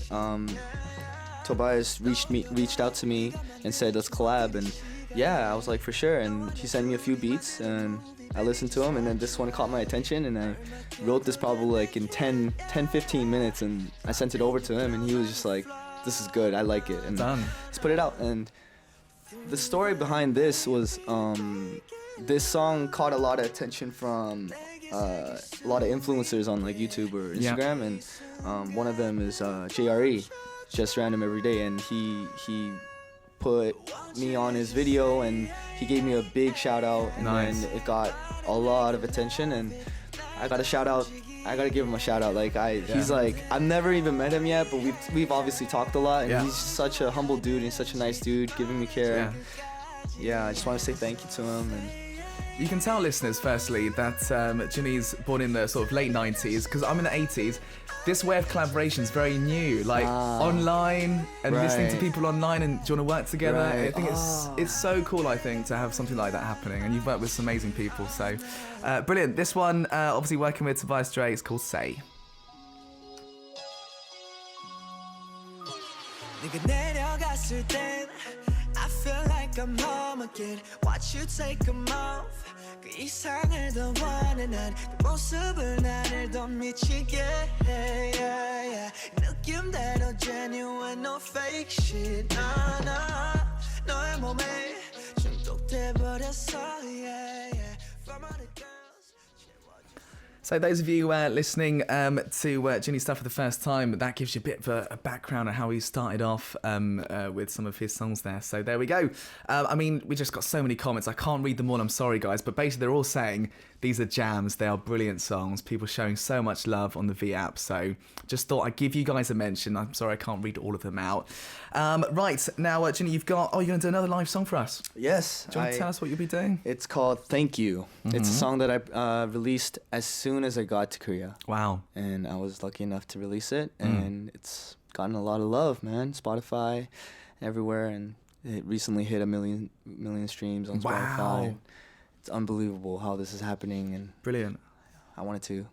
Tobias reached out to me and said, let's collab. And yeah, I was like, for sure. And he sent me a few beats, and I listened to them, and then this one caught my attention, and I wrote this probably like in 10-15 minutes, and I sent it over to him, and he was just like, this is good. I like it. And
Done.
let's put it out. And the story behind this was this song caught a lot of attention from a lot of influencers on like YouTube or Instagram, and one of them is JRE, Just Random Every Day, and he put me on his video and he gave me a big shout out, and then it got a lot of attention, and I gotta give him a shout out. Like he's like, I've never even met him yet, but we've obviously talked a lot, and he's such a humble dude, and he's such a nice dude, giving me care. I just want to say thank you to him. And
you can tell listeners, firstly, that Junny's born in the sort of late 90s, because I'm in the 80s. This way of collaboration is very new, like online and listening to people online, and do you want to work together? I think it's so cool, I think, to have something like that happening, and you've worked with some amazing people, so brilliant. This one, obviously working with Tobias Drake, it's called Say.
I feel like I'm home again. Watch you take them off. 그 이상을 더 원해 난 그 모습을 나를 더 미치게 해. 느낌대로 genuine, no fake shit. 너의 몸에 중독돼 버렸어. From all the girls.
So those of you listening to Junny's stuff for the first time, that gives you a bit of a background on how he started off with some of his songs there. So there we go. I mean, we just got so many comments. I can't read them all, I'm sorry guys, but basically they're all saying these are jams, they are brilliant songs, people showing so much love on the V app. So just thought I'd give you guys a mention. I'm sorry I can't read all of them out. Right, now Junny, you're going to do another live song for us.
Yes.
Do you want to tell us what you'll be doing?
It's called Thank You. It's a song that I released as soon as I got to Korea.
Wow.
And I was lucky enough to release it, and it's gotten a lot of love, man. Spotify, everywhere, and it recently hit a million streams on Spotify.
Wow.
It's unbelievable how this is happening, and
brilliant.
I wanted to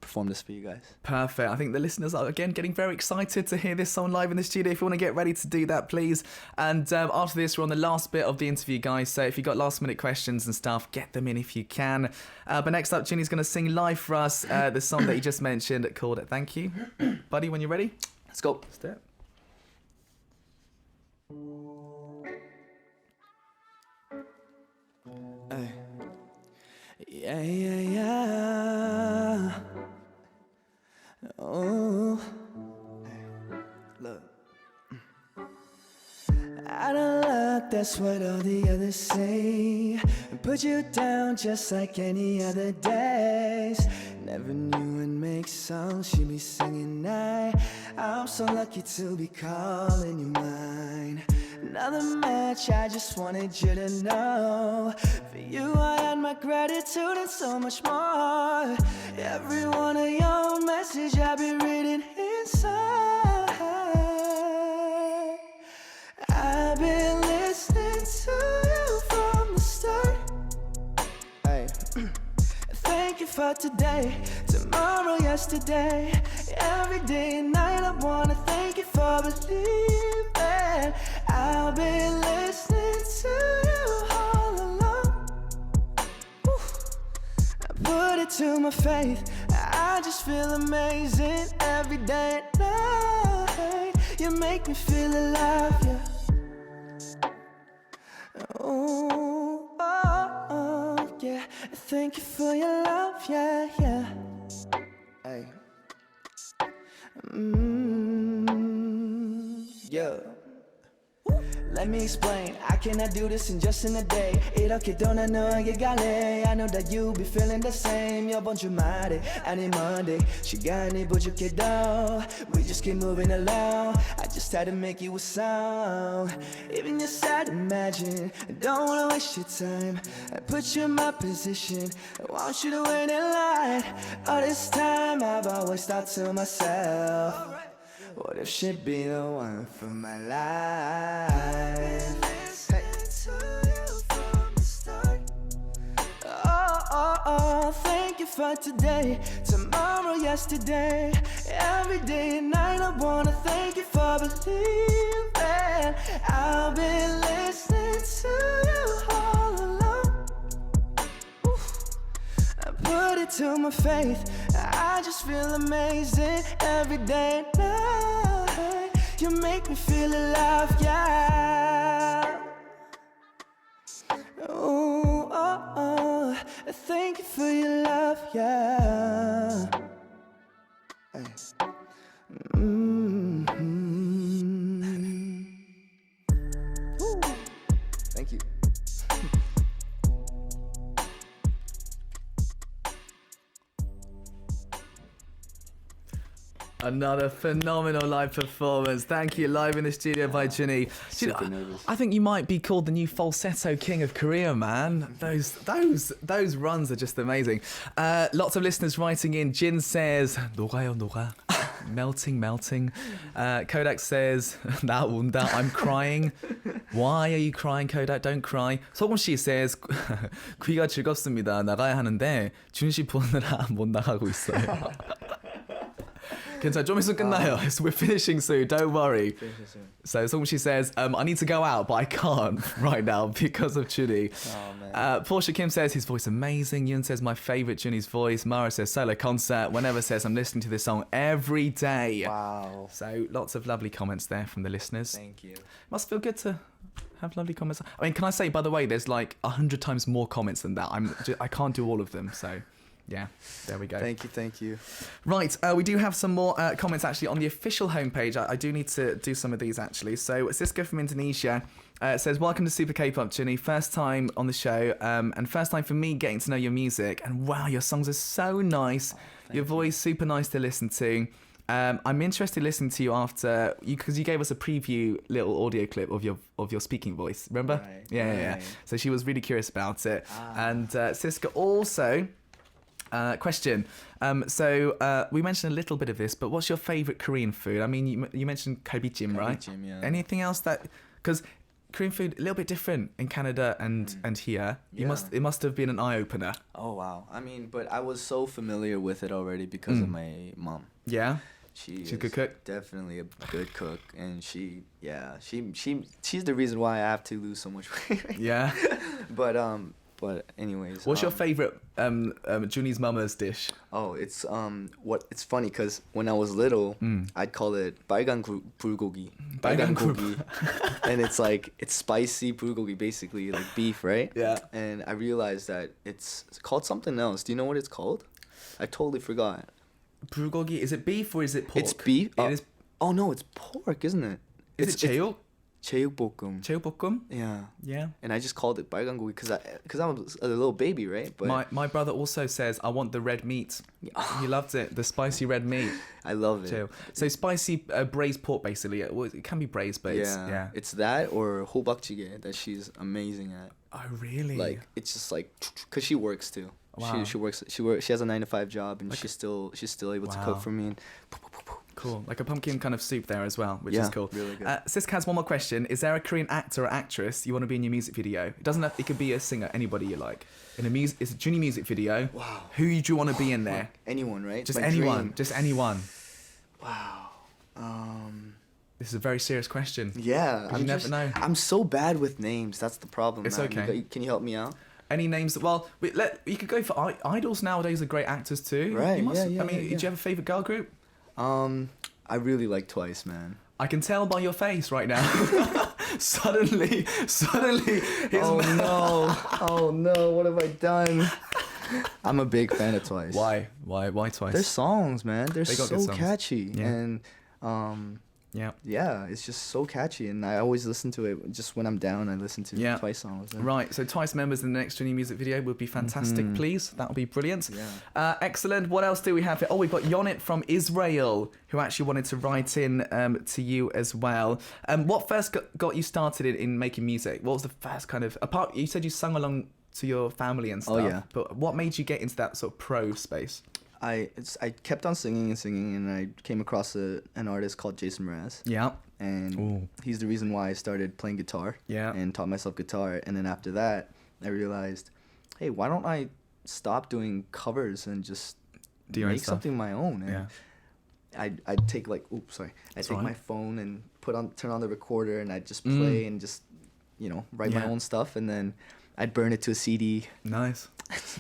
perform this for you guys.
Perfect. I think the listeners are again getting very excited to hear this song live in the studio. If you want to get ready to do that, please. And after this, we're on the last bit of the interview, guys. So if you've got last minute questions and stuff, get them in if you can. But next up, Junny's going to sing live for us the song that you just mentioned called Thank You. Buddy, when you're ready,
let's go.
Let's do it.
Hey. Yeah. Oh, look. Out of luck, that's what all the others say. Put you down just like any other days. Never knew it'd make songs she'd be singing. I'm so lucky to be calling you mine. Another match, I just wanted you to know. For you, I had my gratitude and so much more. Every one of your messages I've been reading inside. I've been listening to you from the start. Hey. Thank you for today, tomorrow, yesterday. Every day and night I wanna thank you for believing. I've been listening to you all along. Woo. I put it to my faith, I just feel amazing every day and night. You make me feel alive, yeah. Oh, yeah. Thank you for your love, yeah. Hey. Yeah. Let me explain, I cannot do this in just in a day. 이렇게 떠나너에게 갈래. I know that you be feeling the same. 이번 주말에 아니 Monday 시간이 부족해도 we just keep moving along. I just had to make you a song. Even your side imagine, I don't wanna waste your time. I put you in my position, I want you to wait in line. All this time I've always thought to myself, what if she'd be the one for my life? Hey. Oh, thank you for today, tomorrow, yesterday. Every day and night I wanna thank you for believing. I've been listening to you all along. I put it to my faith, I just feel amazing every day and night. You make me feel alive, yeah. Oh, oh, oh. Thank you for your love, yeah. Hey. Mm-hmm. Woo. Thank you.
Another phenomenal live performance. Thank you, live in the studio by Junny.
Super nervous.
I think you might be called the new falsetto king of Korea, man. Those runs are just amazing. Lots of listeners writing in. Jin says, 녹아요, 녹아. melting. Kodak says, 나 운다, I'm crying. Why are you crying, Kodak? Don't cry. 소금 씨 says, 귀가 즐겁습니다. 나가야 하는데 준희 씨 보느라 못 나가고 있어요. 괜찮아, 좀 있으면 끝나요. So we're finishing soon, don't worry. So Songshi says, I need to go out, but I can't right now because of Junny.
Oh, man.
Portia Kim says, his voice amazing. Yun says, my favourite Junny's voice. Mara says, solo concert. Whenever says, I'm listening to this song every day.
Wow.
So lots of lovely comments there from the listeners.
Thank you.
Must feel good to have lovely comments. I mean, can I say, by the way, there's like 100 times more comments than that. I can't do all of them, so... Yeah, there we go.
Thank you.
Right, we do have some more comments actually on the official homepage. I do need to do some of these actually. So Siska from Indonesia says, welcome to Super K-Pop, Junny. First time on the show and first time for me getting to know your music. And wow, your songs are so nice. Your voice, super nice to listen to. I'm interested in listening to you after, because you gave us a preview little audio clip of your speaking voice. Remember?
Right,
Yeah. So she was really curious about it. And Siska also... question. So we mentioned a little bit of this, but what's your favorite Korean food? I mean, you mentioned galbijjim, right?
Galbijjim, yeah.
Anything else that, because Korean food a little bit different in Canada and here.
Yeah.
It must have been an eye opener.
Oh wow. I mean, but I was so familiar with it already because of my mom.
Yeah.
She's
a good cook.
Definitely a good cook, and she's the reason why I have to lose so much weight.
Yeah.
But anyways,
what's your favorite Junny's mama's dish?
Oh, it's it's funny because when I was little, I'd call it 빨간 불고기. And it's spicy bulgogi, basically like beef, right?
Yeah.
And I realized that it's called something else. Do you know what it's called? I totally forgot.
Bulgogi, is it beef or is it pork?
It's beef.
It is.
Oh no, it's pork, isn't it?
Is it 제육?
제육볶음.
제육볶음?
Yeah.
Yeah.
And I just called it 빨간 고기 because I was a little baby, right? But
my brother also says, I want the red meat. He loved it, the spicy red meat.
I love it.
Too. So spicy braised pork, basically. Well, it can be braised, but
it's that or 호박찌개 that she's amazing at.
Oh, really?
Like it's just like because she works too.
Wow.
She works. She has a 9-to-5 job, and she's still able to cook for me. And
cool, like a pumpkin kind of soup there as well, which
Yeah,
is cool.
really good.
Sisk has one more question. Is there a Korean actor or actress you want to be in your music video? It doesn't have, it could be a singer, anybody you like. In a music, it's a Junny music video.
Wow.
Who do you want to be in there?
Anyone, right?
Just
My
anyone.
dream.
Just anyone.
Wow.
This is a very serious question.
Yeah.
You never know.
I'm so bad with names. That's the problem.
It's
man.
okay.
Can you help me out?
Any names? Well, you could go for idols nowadays. Are great actors too.
Right.
You must,
yeah.
I mean, do you have a favorite girl group?
I really like Twice, man.
I can tell by your face right now. suddenly.
Oh no! What have I done? I'm a big fan of Twice.
Why Twice?
Their songs, man. They're
They got
so
good songs.
catchy,
Yeah.
and
Yeah.
it's just so catchy, and I always listen to it. Just when I'm down, I listen to Twice songs. And
Right, so Twice members in the next Junny music video would be fantastic, please. That would be brilliant.
Yeah.
Excellent. What else do we have here? Oh, we've got Yonit from Israel, who actually wanted to write in to you as well. What first got you started in making music? What was the first kind of... Apart, you said you sung along to your family and stuff.
Oh, yeah.
But what made you get into that sort of pro space?
I kept on singing, and I came across an artist called Jason Mraz.
Yeah.
And he's the reason why I started playing guitar.
Yeah.
And taught myself guitar. And then after that, I realized, hey, why don't I stop doing covers and just make something my own? And I'd take my phone and turn on the recorder, and I'd just play and just write my own stuff, and then I'd burn it to a CD.
Nice.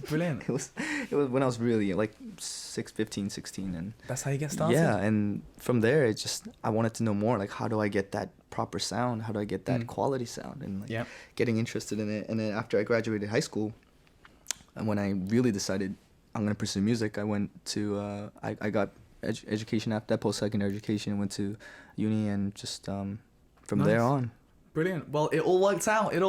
Brilliant.
It was when I was really like 15, 16, and
that's how you get started.
Yeah, and from there it just I wanted to know more, like how do I get that proper sound? How do I get that quality sound? And like getting interested in it. And then after I graduated high school, and when I really decided I'm gonna pursue music, I went to I got education after that, post-secondary education, went to uni, and just from there on.
Brilliant. Well, it all worked out.
Yeah.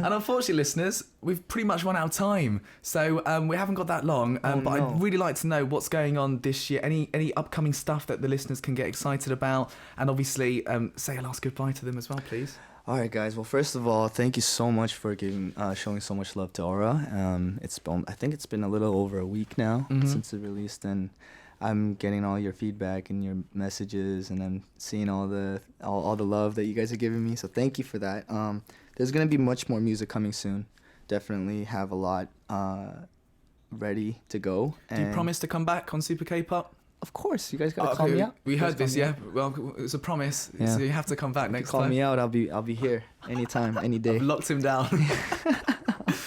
And unfortunately, listeners, we've pretty much run out of time. So we haven't got that long. But I'd really like to know what's going on this year. Any upcoming stuff that the listeners can get excited about? And obviously, say a last goodbye to them as well, please.
All right, guys. Well, first of all, thank you so much for showing so much love to Aura. I think it's been a little over a week now since it released, and I'm getting all your feedback and your messages, and I'm seeing all the love that you guys are giving me. So thank you for that. There's gonna be much more music coming soon. Definitely have a lot ready to go.
Do you promise to come back on Super K-pop?
Of course, you guys gotta call me out.
We heard this, yeah. Well, it's a promise.
Yeah.
So you have to come back next time.
Call me out. I'll be here anytime, any day.
I've locked him down.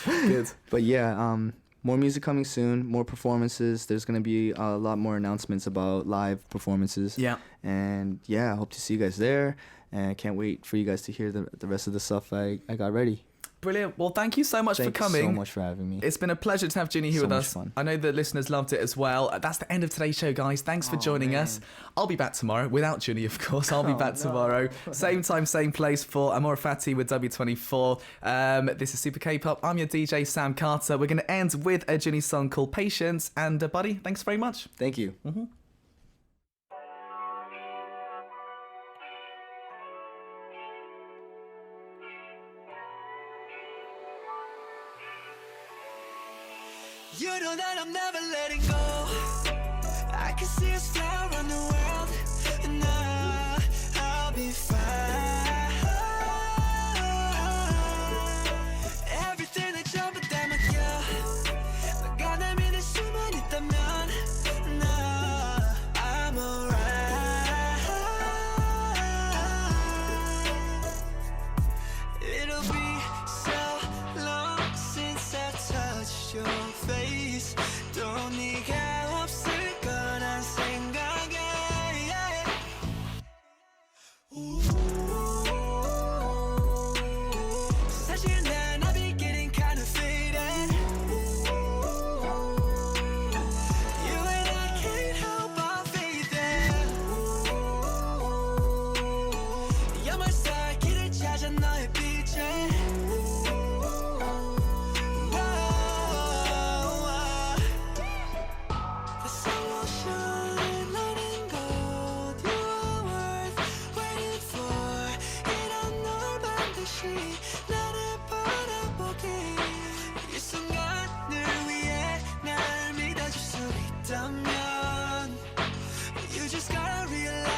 Good.
But yeah, more music coming soon, more performances. There's going to be a lot more announcements about live performances.
Yeah.
And yeah, I hope to see you guys there. And I can't wait for you guys to hear the rest of the stuff I got ready.
Brilliant. Well, thank you so much for coming.
Thank you so much for having me.
It's been a pleasure to have Junny here
So
with
much
us.
fun.
I know the listeners loved it as well. That's the end of today's show, guys. Thanks for joining us. I'll be back tomorrow without Junny, of course. I'll be back tomorrow. Same time, same place for Amora Fati with W24. This is Super K-Pop. I'm your DJ, Sam Carter. We're going to end with a Junny song called Patience. And buddy, thanks very much.
Thank you.
You know that I'm never letting go. I can see us fly around the world, and I'll be fine. Everything that you're but 나가는 믿을 수만 있다면 I'm alright. It'll be so long since I touched your face. 또 네가 없을 거란 생각에 사실 난 I'll be getting kind of faded. You and I can't help our faith in. You're my star, 길을 찾아 너의 빛에. The sun will shine, letting go. You are worth waiting for. 이런 널 반드시 나를 바라보기. 이 순간을 위해 날 믿어줄 수 있다면 You just gotta realize.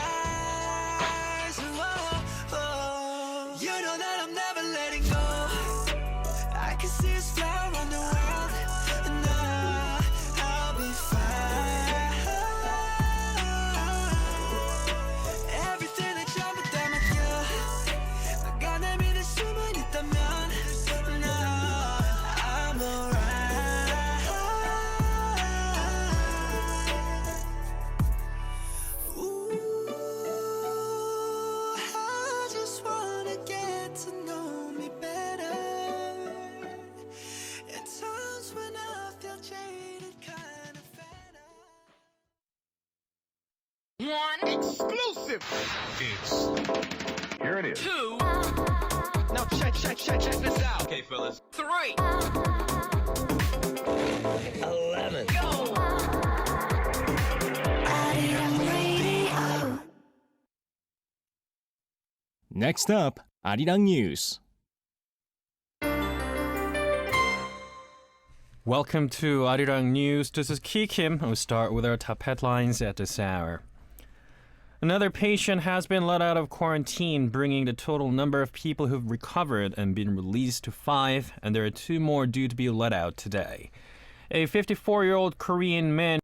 You know that I'm never letting go. I can see us fly around the world, and I'll be fine. Everything that you're but 나가는 믿을 수만 있다면 I'm alright. Ooh, I just wanna get to know me better. At times when I feel jaded, kind of fed up.
One exclusive.
Here it is.
Two. Now check this out. Okay, fellas. 3. 11. Go.
Next up, Arirang News.
Welcome to Arirang News. This is Ki Kim. We'll start with our top headlines at this hour. Another patient has been let out of quarantine, bringing the total number of people who've recovered and been released to 5, and there are 2 more due to be let out today. A 54-year-old Korean man